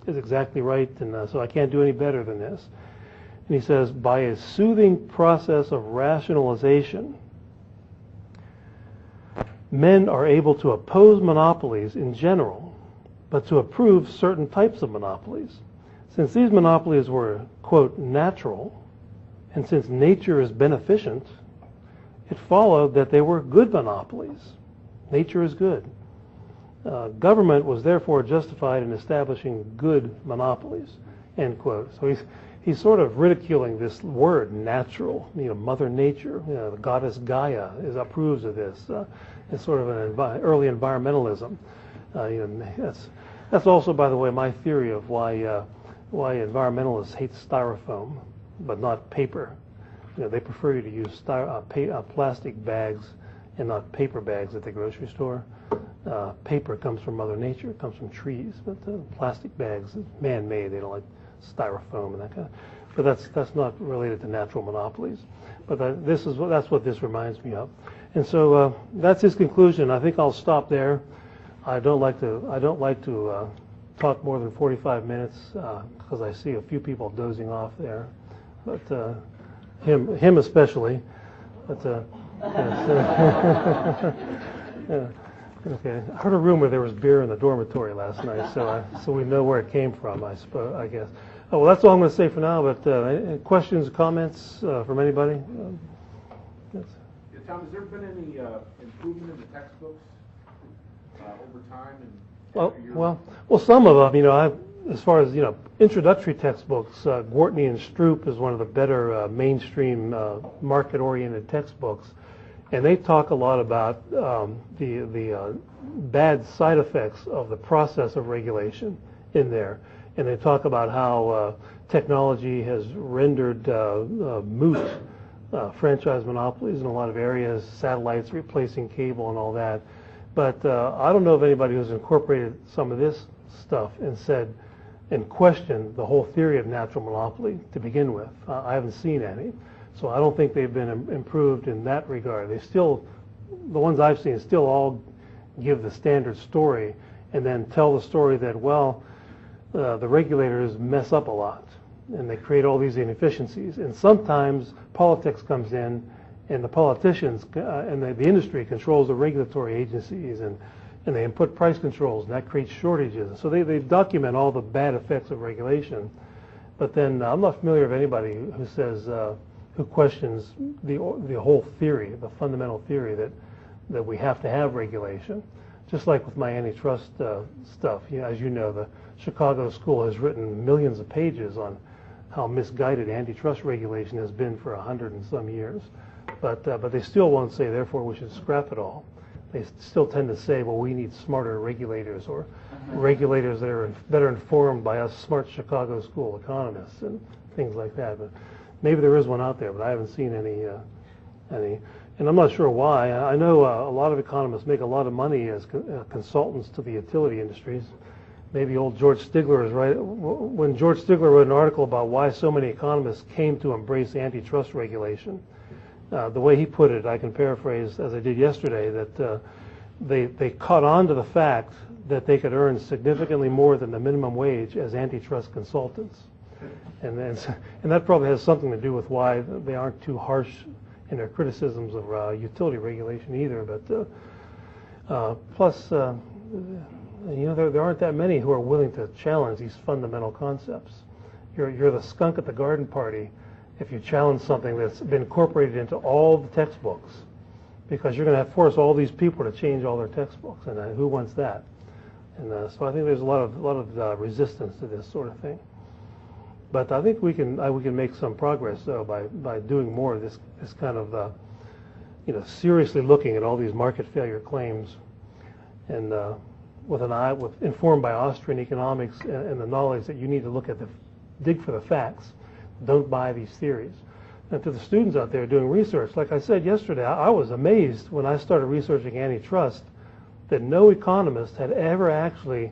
is exactly right, and so I can't do any better than this. And he says, by a soothing process of rationalization, men are able to oppose monopolies in general, but to approve certain types of monopolies. Since these monopolies were, quote, natural, and since nature is beneficent, it followed that they were good monopolies. Nature is good. Government was therefore justified in establishing good monopolies, end quote. So he's sort of ridiculing this word, natural. Mother Nature, the goddess Gaia approves of this. It's sort of an early environmentalism. That's also, by the way, my theory of why environmentalists hate styrofoam, but not paper. They prefer you to use plastic bags and not paper bags at the grocery store. Paper comes from Mother Nature, it comes from trees, but plastic bags is man-made. They don't like styrofoam and that kind of. But that's not related to natural monopolies. But that's what this reminds me of. And so that's his conclusion. I think I'll stop there. I don't like to talk more than 45 minutes because I see a few people dozing off there, but him especially. But yeah. Okay. I heard a rumor there was beer in the dormitory last night, so we know where it came from, I guess. Oh, well, that's all I'm going to say for now, but questions, comments from anybody? Yes. Yeah, Tom, has there been any improvement in the textbooks over time? Well, some of them, as far as, introductory textbooks, Gortney and Stroop is one of the better mainstream market-oriented textbooks. And they talk a lot about the bad side effects of the process of regulation in there. And they talk about how technology has rendered moot franchise monopolies in a lot of areas, satellites replacing cable and all that. But I don't know of anybody who's incorporated some of this stuff and questioned the whole theory of natural monopoly to begin with. I haven't seen any. So I don't think they've been improved in that regard. The ones I've seen still all give the standard story and then tell the story that, well, the regulators mess up a lot, and they create all these inefficiencies. And sometimes politics comes in, and the politicians and the industry controls the regulatory agencies, and they input price controls, and that creates shortages. So they document all the bad effects of regulation. But then I'm not familiar with anybody who says, who questions the whole theory, the fundamental theory that we have to have regulation. Just like with my antitrust stuff, as you know, the Chicago School has written millions of pages on how misguided antitrust regulation has been for 100 and some years. But they still won't say, therefore, we should scrap it all. They still tend to say, well, we need smarter regulators, or regulators that are better informed by us smart Chicago School economists and things like that. But maybe there is one out there, but I haven't seen any. And I'm not sure why. I know a lot of economists make a lot of money as consultants to the utility industries. Maybe old George Stigler is right. When George Stigler wrote an article about why so many economists came to embrace antitrust regulation, the way he put it, I can paraphrase as I did yesterday, that they caught on to the fact that they could earn significantly more than the minimum wage as antitrust consultants. And that probably has something to do with why they aren't too harsh in their criticisms of utility regulation either. But plus, there aren't that many who are willing to challenge these fundamental concepts. You're the skunk at the garden party if you challenge something that's been incorporated into all the textbooks, because you're going to force all these people to change all their textbooks, and who wants that? And so I think there's a lot of resistance to this sort of thing. But I think we can make some progress though by doing more of this kind of seriously looking at all these market failure claims, and informed by Austrian economics and the knowledge that you need to dig for the facts. Don't buy these theories. And to the students out there doing research, like I said yesterday, I was amazed when I started researching antitrust that no economist had ever actually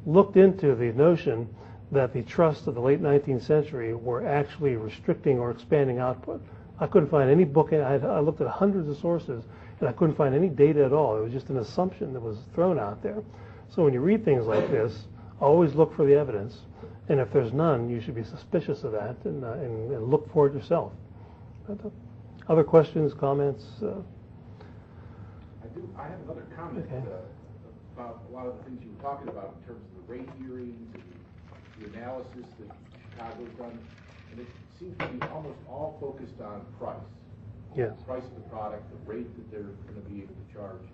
looked into the notion that the trusts of the late 19th century were actually restricting or expanding output. I couldn't find any book. I looked at hundreds of sources, and I couldn't find any data at all. It was just an assumption that was thrown out there. So when you read things like this, always look for the evidence. And if there's none, you should be suspicious of that and look for it yourself. Other questions, comments? I have another comment about a lot of the things you were talking about in terms of the rate hearings and the analysis that Chicago's done. And it seems to be almost all focused on price. Yes. The price of the product, the rate that they're going to be able to charge.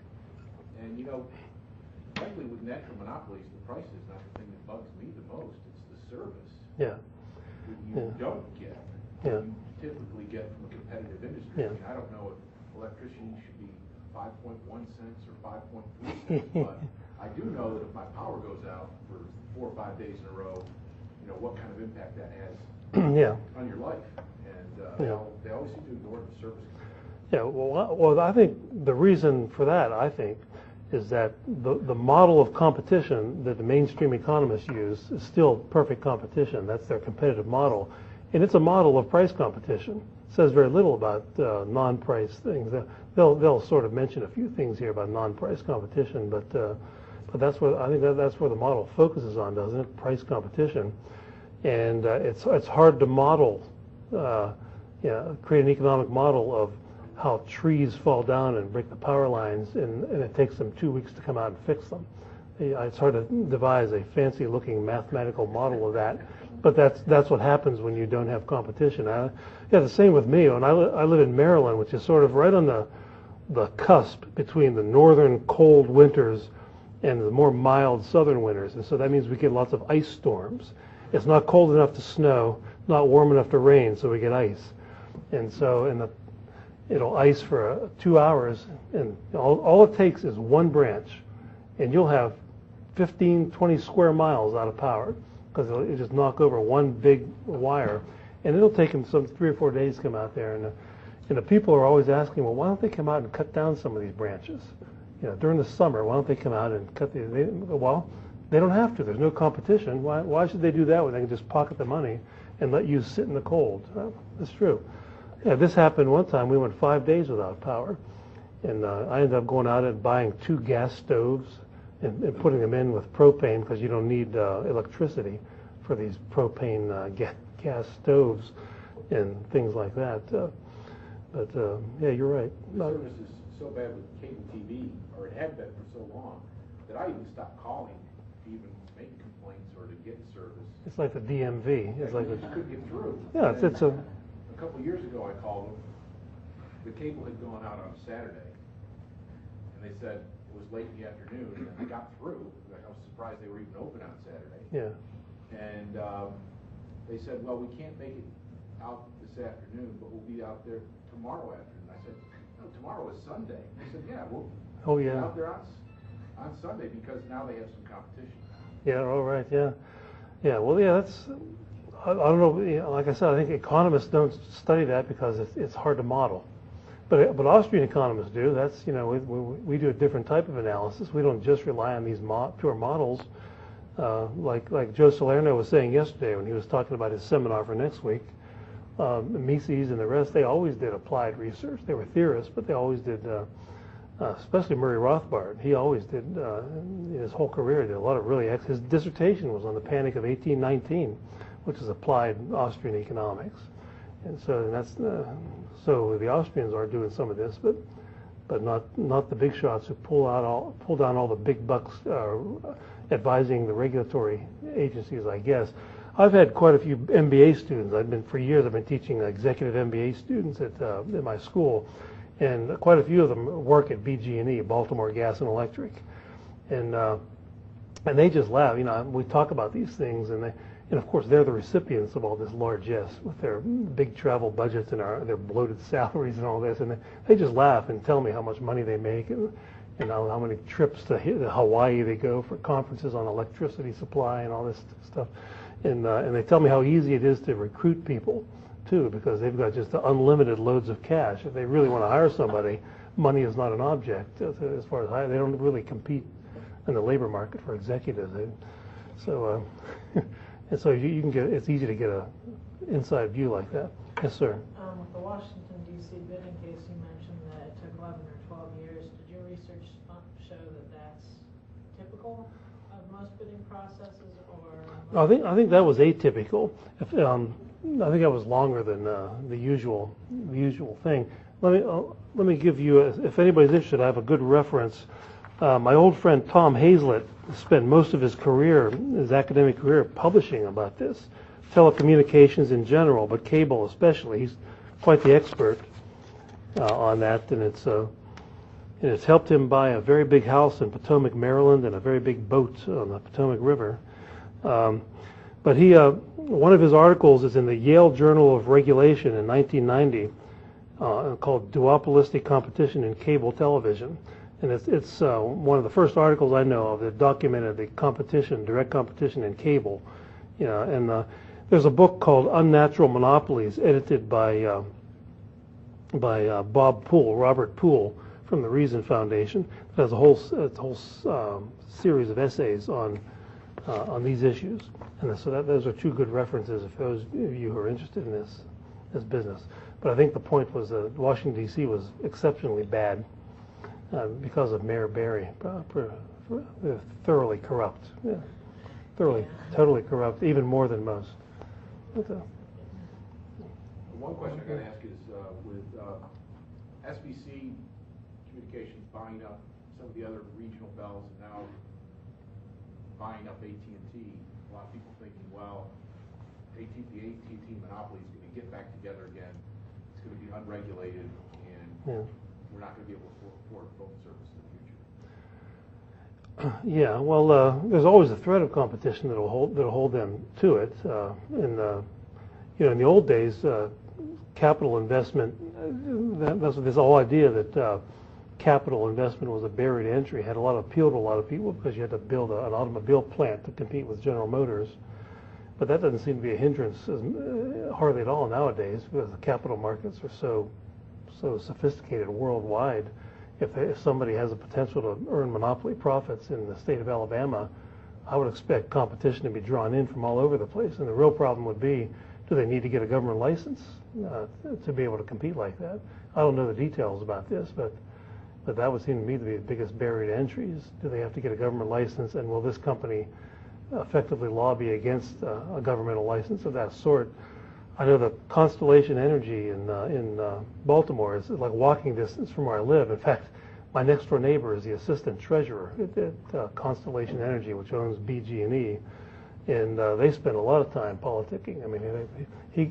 And frankly, with natural monopolies, the price is not the thing that bugs me the most. It's the service. Yeah. That you don't get. Yeah. You typically get from a competitive industry. Yeah. I mean, I don't know if electricity should be 5.1 cents or 5.3 cents, but I do know that if my power goes out for 4 or 5 days in a row, what kind of impact that has on your life. And they always seem to ignore the service. Yeah, well, I think the reason for that, is that the model of competition that the mainstream economists use is still perfect competition. That's their competitive model. And it's a model of price competition. It says very little about non-price things. They'll sort of mention a few things here about non-price competition, but that's what I think that's where the model focuses on, doesn't it? Price competition. And it's hard to model, create an economic model of how trees fall down and break the power lines, and it takes them 2 weeks to come out and fix them. It's hard to devise a fancy-looking mathematical model of that, but that's what happens when you don't have competition. The same with me. When I live in Maryland, which is sort of right on the cusp between the northern cold winters and the more mild southern winters, and so that means we get lots of ice storms. It's not cold enough to snow, not warm enough to rain, so we get ice. And so it'll ice for 2 hours, and all it takes is one branch, and you'll have 15, 20 square miles out of power, because it'll just knock over one big wire, and it'll take them some 3 or 4 days to come out there. And the people are always asking, well, why don't they come out and cut down some of these branches? During the summer, why don't they come out and cut these? Well, they don't have to. There's no competition. Why should they do that when they can just pocket the money and let you sit in the cold? Well, that's true. Yeah, this happened one time. We went 5 days without power, and I ended up going out and buying 2 gas stoves and putting them in with propane because you don't need electricity for these propane gas stoves and things like that. But yeah, you're right. The service is so bad with cable TV, or it had been for so long, that I even stopped calling to even make complaints or to get service. It's like the DMV. It's like you couldn't get through. Yeah, it's a couple of years ago, I called them. The cable had gone out on Saturday, and they said it was late in the afternoon, and I got through. I was surprised they were even open on Saturday. Yeah. And they said, well, we can't make it out this afternoon, but we'll be out there tomorrow afternoon. I said, no, tomorrow is Sunday. They said, yeah, we'll be out there on Sunday because now they have some competition. Yeah, all right, yeah. Yeah, well, yeah, that's, I don't know, you know, like I said, I think economists don't study that because it's hard to model. But Austrian economists do. That's, you know, we do a different type of analysis. We don't just rely on these pure models. Like Joe Salerno was saying yesterday when he was talking about his seminar for next week. Mises and the rest, they always did applied research. They were theorists, but they always did, especially Murray Rothbard. He always did, in his whole career, did a lot of really, his dissertation was on the Panic of 1819, which is applied Austrian economics. And so so the Austrians are doing some of this, but not the big shots who pull down all the big bucks advising the regulatory agencies, I guess. I've had quite a few MBA students. For years I've been teaching executive MBA students at my school, and quite a few of them work at BG&E, Baltimore Gas and Electric, and they just laugh. You know, we talk about these things, and of course they're the recipients of all this largesse with their big travel budgets and their bloated salaries and all this, and they just laugh and tell me how much money they make and how many trips to Hawaii they go for conferences on electricity supply and all this stuff. And they tell me how easy it is to recruit people, too, because they've got just unlimited loads of cash. If they really want to hire somebody, money is not an object as far as hire. They don't really compete in the labor market for executives. So and so you can get, it's easy to get a inside view like that. Yes, sir. With the Washington, D.C. bidding case, you mentioned that it took 11 or 12 years. Did your research show that that's typical of most bidding processes, or? I think that was atypical. I think that was longer than the usual thing. Let me give you, if anybody's interested, I have a good reference. My old friend Tom Hazlett spent most of his career, his academic career, publishing about this, telecommunications in general, but cable especially. He's quite the expert on that, and it's helped him buy a very big house in Potomac, Maryland, and a very big boat on the Potomac River. But one of his articles is in the Yale Journal of Regulation in 1990, called "Duopolistic Competition in Cable Television," and it's one of the first articles I know of that documented the direct competition in cable. You know, and there's a book called "Unnatural Monopolies," edited by Robert Poole from the Reason Foundation. It has a whole series of essays on these issues, and so those are two good references if those of you who are interested in this business. But I think the point was that Washington D.C. was exceptionally bad because of Mayor Barry, thoroughly corrupt, totally corrupt, even more than most. One question I got to ask is with SBC Communications buying up some of the other regional bells and now buying up AT&T, a lot of people thinking, well, the AT&T monopoly is going to get back together again. It's going to be unregulated, and we're not going to be able to afford phone service in the future. Yeah, well, there's always a threat of competition that'll hold them to it. In the old days, capital investment, that's this whole idea that capital investment was a barrier to entry, had a lot of appeal to a lot of people because you had to build an automobile plant to compete with General Motors. But that doesn't seem to be a hindrance hardly at all nowadays because the capital markets are so sophisticated worldwide. If somebody has a potential to earn monopoly profits in the state of Alabama, I would expect competition to be drawn in from all over the place. And the real problem would be, do they need to get a government license to be able to compete like that? I don't know the details about this, but But that would seem to me to be the biggest barrier to entry is, do they have to get a government license, and will this company effectively lobby against a governmental license of that sort? I know that Constellation Energy in Baltimore is like walking distance from where I live. In fact, my next door neighbor is the assistant treasurer at Constellation Energy, which owns BG&E, and they spend a lot of time politicking. I mean, he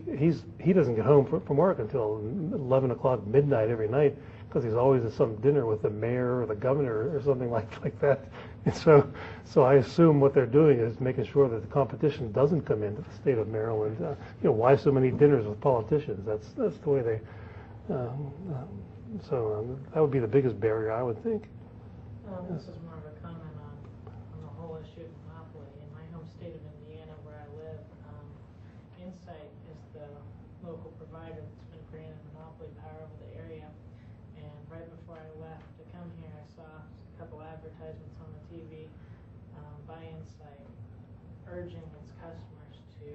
doesn't get home from work until 11 o'clock midnight every night, because he's always at some dinner with the mayor or the governor or something like that. And so I assume what they're doing is making sure that the competition doesn't come into the state of Maryland. Why so many dinners with politicians? That's the way they. That would be the biggest barrier, I would think. This is more of a comment on the whole issue of monopoly. In my home state of Indiana, where I live, Insight is the local provider that's been granted monopoly power over the area. And right before I left to come here, I saw a couple advertisements on the TV by Insight urging its customers to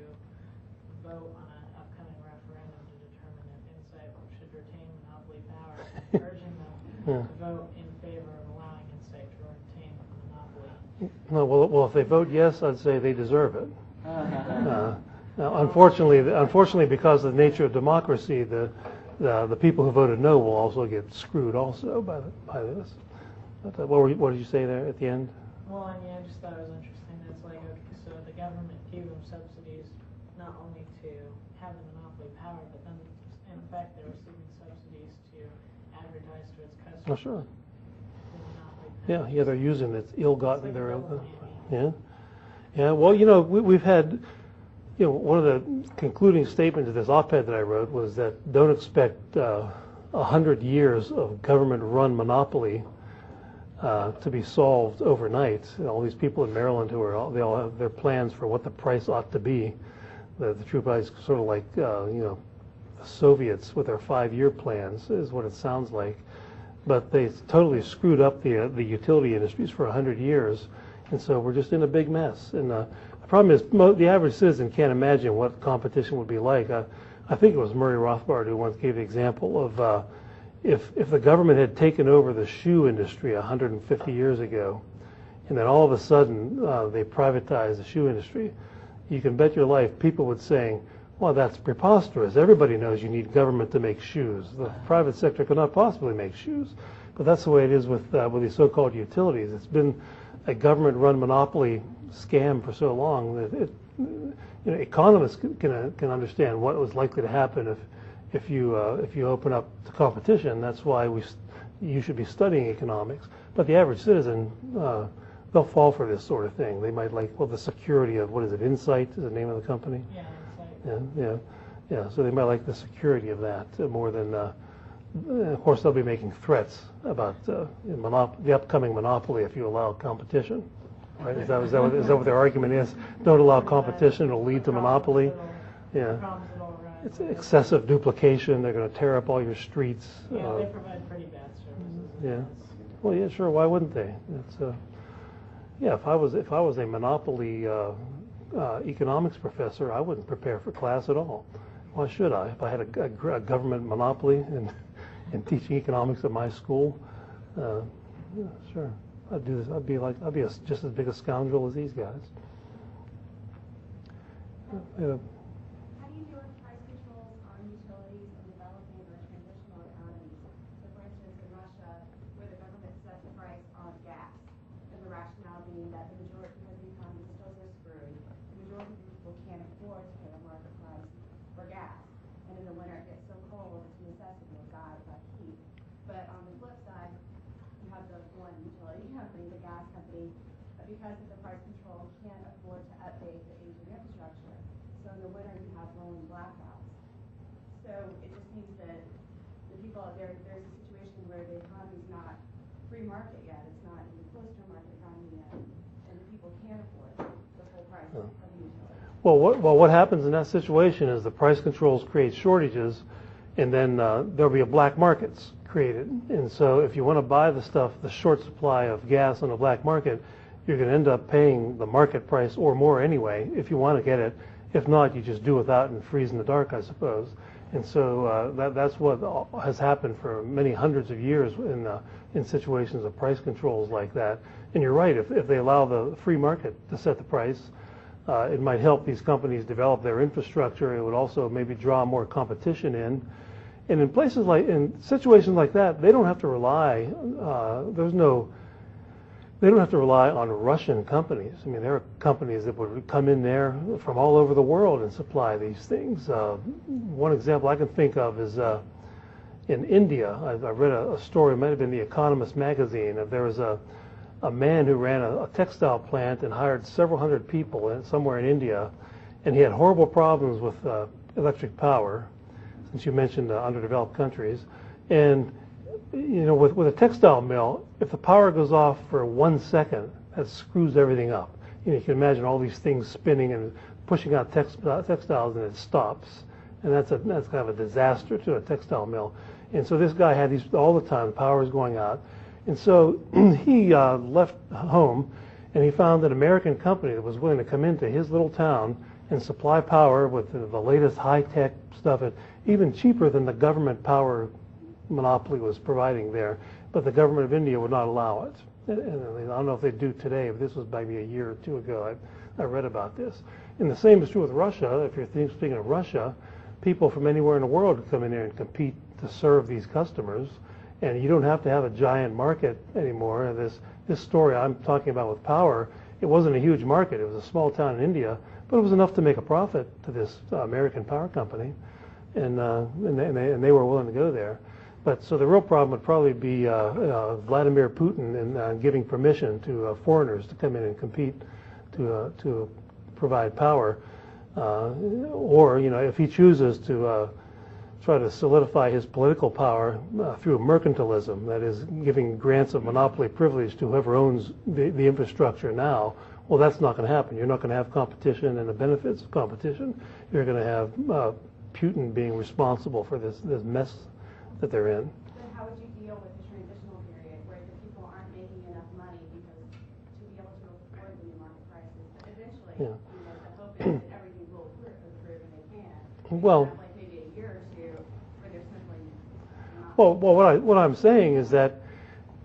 vote on an upcoming referendum to determine if Insight should retain monopoly power, urging them to vote in favor of allowing Insight to retain monopoly. No, well, if they vote yes, I'd say they deserve it. Now, unfortunately, because of the nature of democracy, the people who voted no will also get screwed also by this. But, what did you say there at the end? Well, I mean, I just thought it was interesting. That's like, okay, so the government gave them subsidies not only to have the monopoly power, but then in effect they're receiving subsidies to advertise to its customers. Oh, sure. The monopoly power. Yeah, they're using its ill-gotten. It's like a double Yeah. Well, we've had. One of the concluding statements of this op-ed that I wrote was that don't expect 100 years of government-run monopoly to be solved overnight. All these people in Maryland they all have their plans for what the price ought to be. The truth is sort of like the Soviets with their 5-year plans is what it sounds like. But they totally screwed up the utility industries for 100 years, and so we're just in a big mess. And the problem is the average citizen can't imagine what competition would be like. I think it was Murray Rothbard who once gave the example of if the government had taken over the shoe industry 150 years ago, and then all of a sudden they privatized the shoe industry, you can bet your life people would say, well, that's preposterous. Everybody knows you need government to make shoes. The private sector could not possibly make shoes. But that's the way it is with these so-called utilities. It's been a government-run monopoly scam for so long that economists can understand what was likely to happen if you open up to competition. That's why you should be studying economics. But the average citizen, they'll fall for this sort of thing. They might like, the security of, what is it, Insight is the name of the company? Yeah, Insight. Yeah. So they might like the security of that more than. Of course, they'll be making threats about the upcoming monopoly if you allow competition. Right? Is that what their argument is? Don't allow competition; it'll lead to monopoly. Yeah. It's excessive duplication. They're going to tear up all your streets. Yeah, they provide pretty bad services. Yeah. Well, yeah, sure. Why wouldn't they? If I was a monopoly economics professor, I wouldn't prepare for class at all. Why should I? If I had a government monopoly in teaching economics at my school, sure, I'd do this. I'd be just as big a scoundrel as these guys. How do you deal with price controls on utilities in developing or transitional economies? So, for instance, in Russia, where the government sets the price on gas, and the rationale being that the majority, because the economy is still so screwed, the majority of people can't afford to pay a market price for gas. And in the winter, it gets so cold, it's a necessity to die without heat. But on the flip side, you have the one utility company, the gas company, because of the price control, can't afford to update the aging infrastructure. So in the winter, you have rolling blackouts. So it just means that the people out there's a situation where the economy's not free market yet. It's not even close to a market economy yet, and the people can't afford the full price of the utility. Well, what happens in that situation is the price controls create shortages, and then there'll be a black markets created. And so if you want to buy the stuff, the short supply of gas on the black market, you're going to end up paying the market price or more anyway if you want to get it. If not, you just do without and freeze in the dark, I suppose. And so that's what has happened for many hundreds of years in situations of price controls like that. And you're right, if they allow the free market to set the price, it might help these companies develop their infrastructure. It would also maybe draw more competition in. And in situations like that, they don't have to rely. They don't have to rely on Russian companies. I mean, there are companies that would come in there from all over the world and supply these things. One example I can think of is in India. I read a story, it might have been The Economist magazine. There was a man who ran a textile plant and hired several hundred people somewhere in India, and he had horrible problems with electric power, since you mentioned underdeveloped countries. And with a textile mill, if the power goes off for 1 second, that screws everything up. You can imagine all these things spinning and pushing out textiles, and it stops. And that's kind of a disaster to a textile mill. And so this guy had these all the time. The power was going out. And so he left home, and he found an American company that was willing to come into his little town and supply power with the latest high-tech stuff, at even cheaper than the government power monopoly was providing there. But the government of India would not allow it. And I don't know if they do today, but this was maybe a year or two ago. I read about this. And the same is true with Russia. If you're speaking of Russia, people from anywhere in the world could come in there and compete to serve these customers. And you don't have to have a giant market anymore. This story I'm talking about with power, it wasn't a huge market. It was a small town in India, but it was enough to make a profit to this American power company. And they were willing to go there. But so the real problem would probably be Vladimir Putin and giving permission to foreigners to come in and compete to provide power, or if he chooses to try to solidify his political power through mercantilism, that is, giving grants of monopoly privilege to whoever owns the infrastructure now. Well, that's not going to happen. You're not going to have competition and the benefits of competition. You're going to have Putin being responsible for this mess that they're in. Then how would you deal with the transitional period where the people aren't making enough money because to be able to afford the new market prices? But eventually, Yeah. The hope is that everything will improve and they can. Well, have like maybe a year or two where they're simply not. Well, what I'm saying is that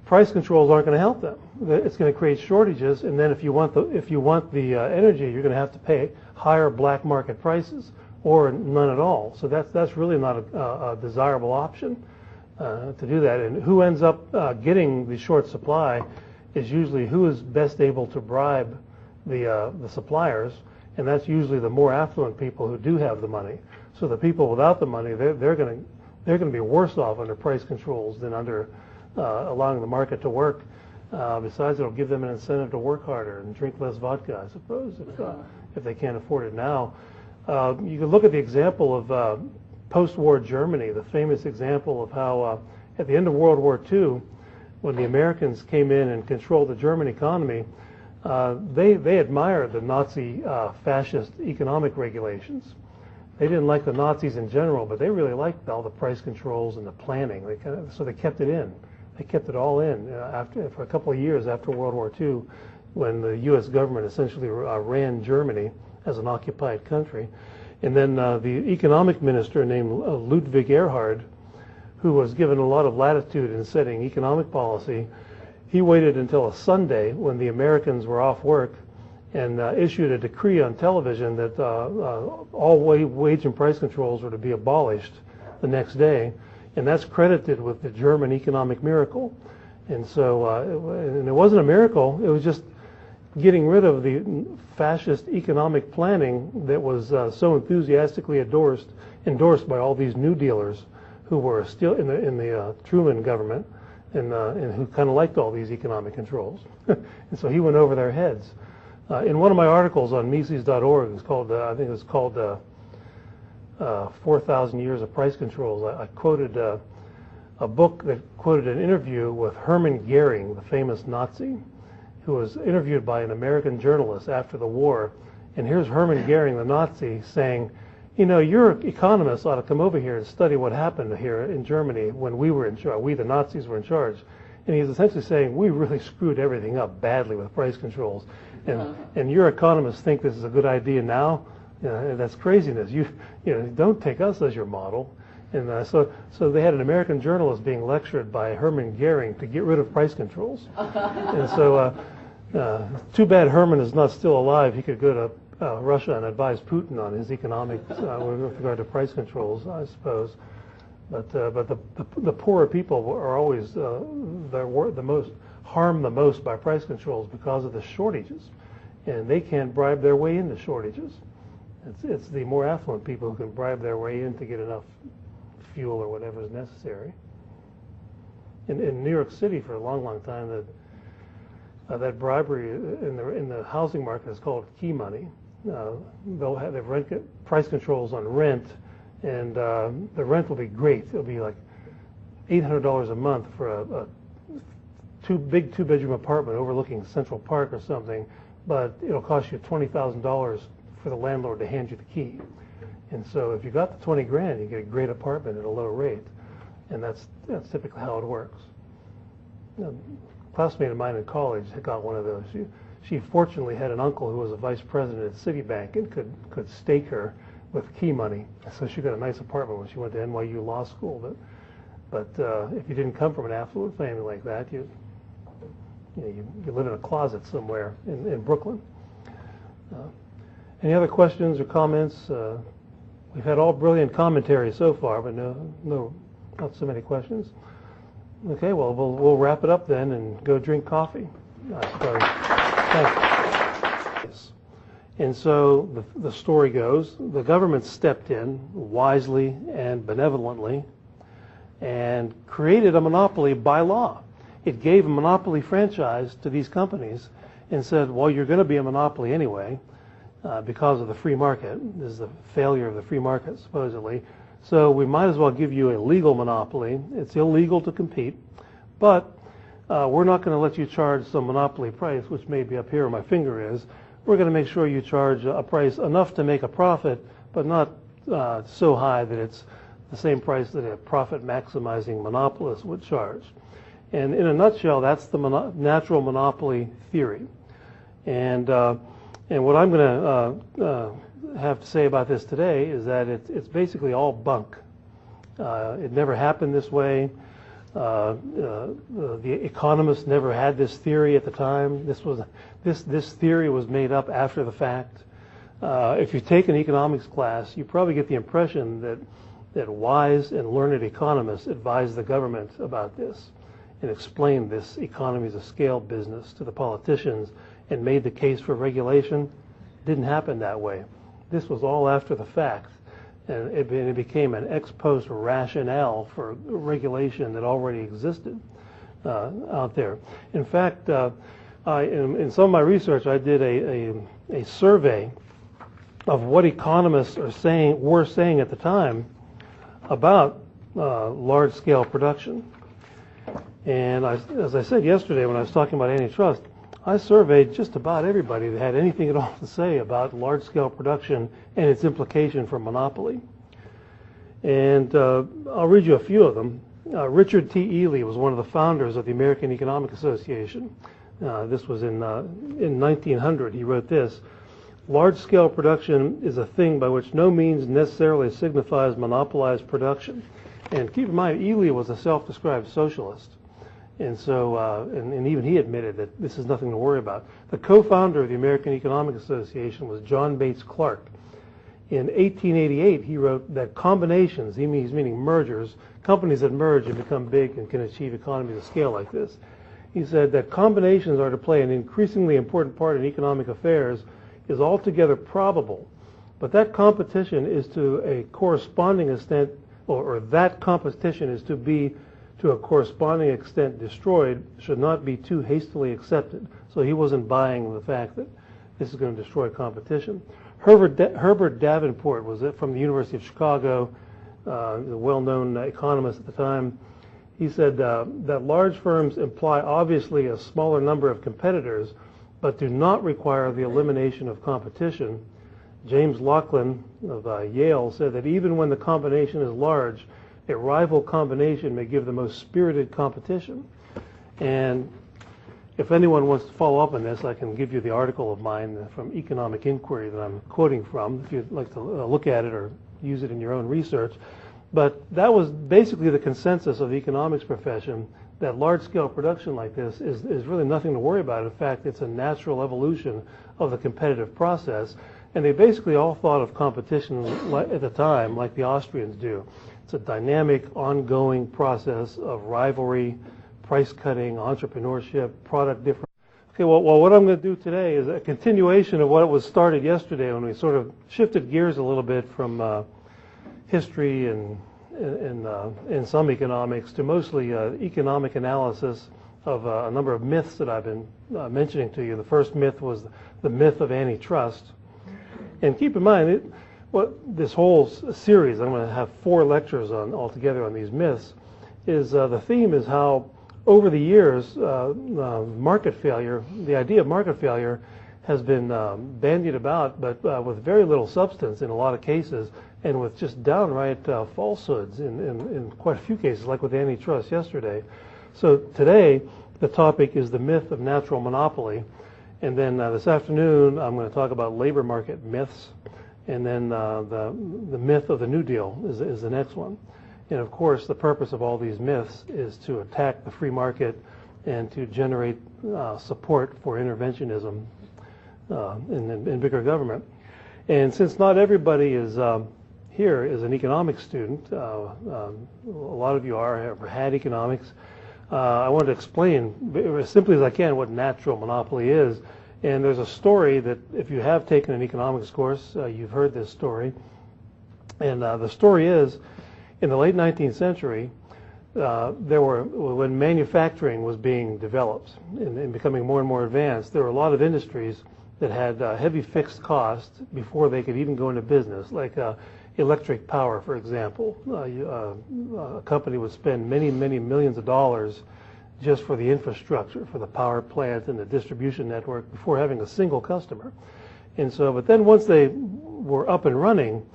price controls aren't going to help them. It's going to create shortages, and then if you want the energy, you're going to have to pay higher black market prices, or none at all. So that's really not a desirable option to do that. And who ends up getting the short supply is usually who is best able to bribe the suppliers, and that's usually the more affluent people who do have the money. So the people without the money, they're going to be worse off under price controls than under allowing the market to work. Besides, it'll give them an incentive to work harder and drink less vodka, I suppose, if they can't afford it now. You can look at the example of post-war Germany, the famous example of how at the end of World War II, when the Americans came in and controlled the German economy, they admired the Nazi fascist economic regulations. They didn't like the Nazis in general, but they really liked all the price controls and the planning. So they kept it in. They kept it all in for a couple of years after World War II, when the U.S. government essentially ran Germany as an occupied country. And then the economic minister named Ludwig Erhard, who was given a lot of latitude in setting economic policy, he waited until a Sunday when the Americans were off work and issued a decree on television that all wage and price controls were to be abolished the next day. And that's credited with the German economic miracle. And so, and it wasn't a miracle, it was just getting rid of the fascist economic planning that was so enthusiastically endorsed by all these New Dealers who were still in the Truman government and who kind of liked all these economic controls. And so he went over their heads. In one of my articles on Mises.org, it's called, I think it's called 4,000 Years of Price Controls, I quoted a book that quoted an interview with Hermann Goering, the famous Nazi, who was interviewed by an American journalist after the war. And here's Hermann Goering, the Nazi, saying, your economists ought to come over here and study what happened here in Germany when we were in charge, we the Nazis were in charge. And he's essentially saying, we really screwed everything up badly with price controls. And your economists think this is a good idea now. That's craziness. You know, don't take us as your model. And so they had an American journalist being lectured by Hermann Goering to get rid of price controls. And so, too bad Herman is not still alive. He could go to Russia and advise Putin on his economics with regard to price controls, I suppose. But the poorer people are always harmed the most by price controls because of the shortages, and they can't bribe their way into shortages. It's the more affluent people who can bribe their way in to get enough fuel or whatever is necessary. In New York City, for a long time, that bribery in the housing market is called key money. They've price controls on rent, and the rent will be great. It'll be like $800 a month for a two-bedroom apartment overlooking Central Park or something, but it'll cost you $20,000 for the landlord to hand you the key. And so if you got the 20 grand, you get a great apartment at a low rate, and that's typically how it works. A classmate of mine in college had got one of those. She fortunately had an uncle who was a vice president at Citibank and could stake her with key money, so she got a nice apartment when she went to NYU Law School. But if you didn't come from an affluent family like that, you live in a closet somewhere in Brooklyn. Any other questions or comments? We've had all brilliant commentary so far, but not so many questions. Okay, well, we'll wrap it up then and go drink coffee. Thanks. And so the story goes, the government stepped in wisely and benevolently and created a monopoly by law. It gave a monopoly franchise to these companies and said, well, you're going to be a monopoly anyway because of the free market. This is the failure of the free market, supposedly. So we might as well give you a legal monopoly. It's illegal to compete, but we're not going to let you charge some monopoly price, which may be up here where my finger is. We're going to make sure you charge a price enough to make a profit, but not so high that it's the same price that a profit-maximizing monopolist would charge. And in a nutshell, that's the natural monopoly theory. And what I'm going to have to say about this today is that it's basically all bunk. It never happened this way. The economists never had this theory at the time. This theory was made up after the fact. If you take an economics class, you probably get the impression that wise and learned economists advised the government about this and explained this economies of scale business to the politicians and made the case for regulation. Didn't happen that way. This was all after the fact, and it became an ex post rationale for regulation that already existed out there. In fact, in some of my research, I did a survey of what economists were saying at the time about large-scale production. And as I said yesterday when I was talking about antitrust, I surveyed just about everybody that had anything at all to say about large-scale production and its implication for monopoly. And I'll read you a few of them. Richard T. Ely was one of the founders of the American Economic Association. This was in 1900. He wrote this: large-scale production is a thing by which no means necessarily signifies monopolized production. And keep in mind, Ely was a self-described socialist. And so, and even he admitted that this is nothing to worry about. The co-founder of the American Economic Association was John Bates Clark. In 1888, he wrote that combinations, he's meaning mergers, companies that merge and become big and can achieve economies of scale like this. He said that combinations are to play an increasingly important part in economic affairs is altogether probable, but that competition is to a corresponding extent, or that competition is to be to a corresponding extent destroyed, should not be too hastily accepted. So he wasn't buying the fact that this is going to destroy competition. Herbert Davenport was from the University of Chicago, a well-known economist at the time. He said that large firms imply obviously a smaller number of competitors, but do not require the elimination of competition. James Laughlin of Yale said that even when the combination is large, a rival combination may give the most spirited competition. And if anyone wants to follow up on this, I can give you the article of mine from Economic Inquiry that I'm quoting from, if you'd like to look at it or use it in your own research. But that was basically the consensus of the economics profession, that large-scale production like this is really nothing to worry about. In fact, it's a natural evolution of the competitive process. And they basically all thought of competition at the time like the Austrians do. It's a dynamic, ongoing process of rivalry, price cutting, entrepreneurship, product difference. Okay, well, what I'm going to do today is a continuation of what was started yesterday when we sort of shifted gears a little bit from history and some economics to mostly economic analysis of a number of myths that I've been mentioning to you. The first myth was the myth of antitrust. And keep in mind, this whole series, I'm going to have 4 lectures altogether on these myths, is the theme is how over the years market failure, the idea of market failure has been bandied about, but with very little substance in a lot of cases, and with just downright falsehoods in quite a few cases, like with antitrust yesterday. So today, the topic is the myth of natural monopoly. And then this afternoon, I'm going to talk about labor market myths. And then the myth of the New Deal is the next one. And of course, the purpose of all these myths is to attack the free market and to generate support for interventionism in bigger government. And since not everybody is here is an economics student, a lot of you have had economics, I want to explain as simply as I can what natural monopoly is. And there's a story that if you have taken an economics course, you've heard this story. And the story is, in the late 19th century, when manufacturing was being developed and becoming more and more advanced, there were a lot of industries that had heavy fixed costs before they could even go into business, like electric power, for example. A company would spend many, many millions of dollars just for the infrastructure, for the power plant and the distribution network before having a single customer. And so, but then once they were up and running,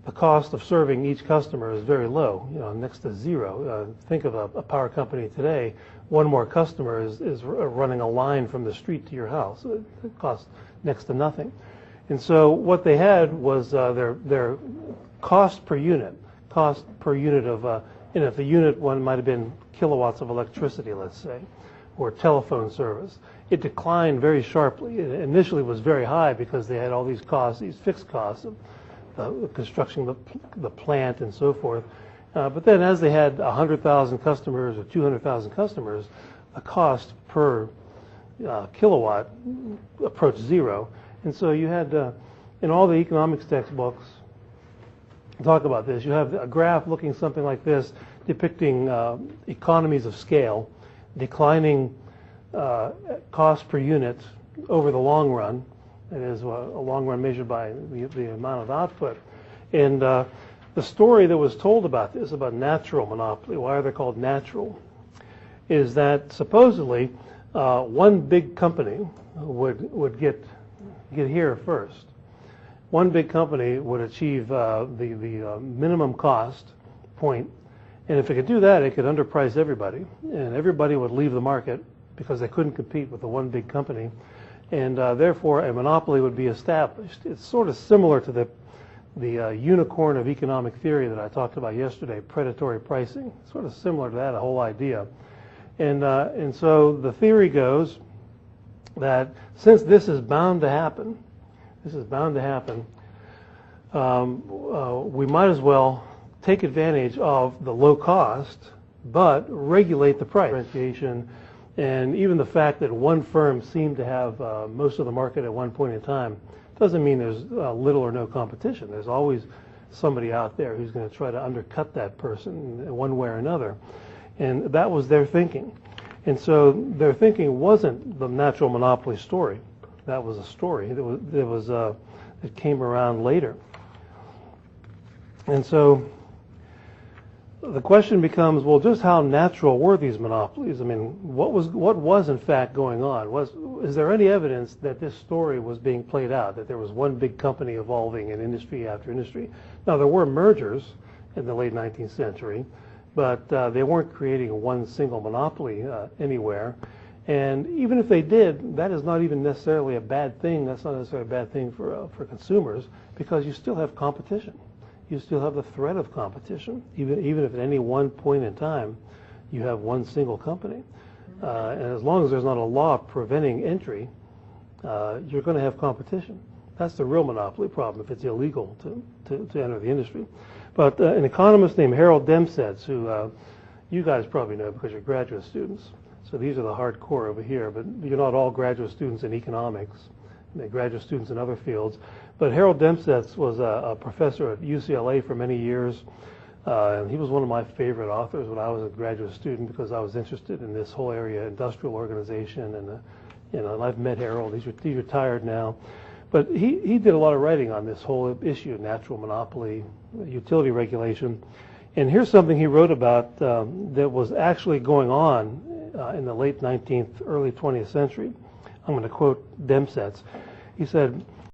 the cost of serving each customer is very low, next to zero. Think of a power company today, one more customer is running a line from the street to your house. It costs next to nothing. And so what they had was their cost per unit of, if the unit one might have been kilowatts of electricity, let's say, or telephone service. It declined very sharply. It initially was very high because they had all these costs, these fixed costs of construction of the plant and so forth. But then as they had 100,000 customers or 200,000 customers, the cost per kilowatt approached zero. And so you had, in all the economics textbooks, talk about this. You have a graph looking something like this, depicting economies of scale, declining cost per unit over the long run. It is a long run measured by the amount of output. And the story that was told about this, about natural monopoly, why are they called natural, is that supposedly one big company would get here first. One big company would achieve the minimum cost point, and if it could do that, it could underprice everybody, and everybody would leave the market because they couldn't compete with the one big company, and therefore a monopoly would be established. It's sort of similar to the unicorn of economic theory that I talked about yesterday, predatory pricing. It's sort of similar to that, a whole idea. And so the theory goes that since this is bound to happen, we might as well take advantage of the low cost, but regulate the price. Differentiation, and even the fact that one firm seemed to have most of the market at one point in time doesn't mean there's little or no competition. There's always somebody out there who's going to try to undercut that person one way or another. And that was their thinking. And so their thinking wasn't the natural monopoly story. That was a story. It came around later. And so the question becomes, well, just how natural were these monopolies? I mean, what was in fact going on? Is there any evidence that this story was being played out, that there was one big company evolving in industry after industry? Now, there were mergers in the late 19th century, but they weren't creating one single monopoly anywhere. And even if they did, that is not even necessarily a bad thing. That's not necessarily a bad thing for consumers, because you still have competition. You still have the threat of competition, even if at any one point in time you have one single company. And as long as there's not a law preventing entry, you're going to have competition. That's the real monopoly problem if it's illegal to enter the industry. But an economist named Harold Demsetz, who you guys probably know because you're graduate students, so these are the hardcore over here, but you're not all graduate students in economics. They're graduate students in other fields. But Harold Demsetz was a professor at UCLA for many years. And he was one of my favorite authors when I was a graduate student because I was interested in this whole area, industrial organization, and and I've met Harold. He's retired now, but he did a lot of writing on this whole issue of natural monopoly, utility regulation. And here's something he wrote about that was actually going on in the late 19th, early 20th century. I'm going to quote Demsetz. He said,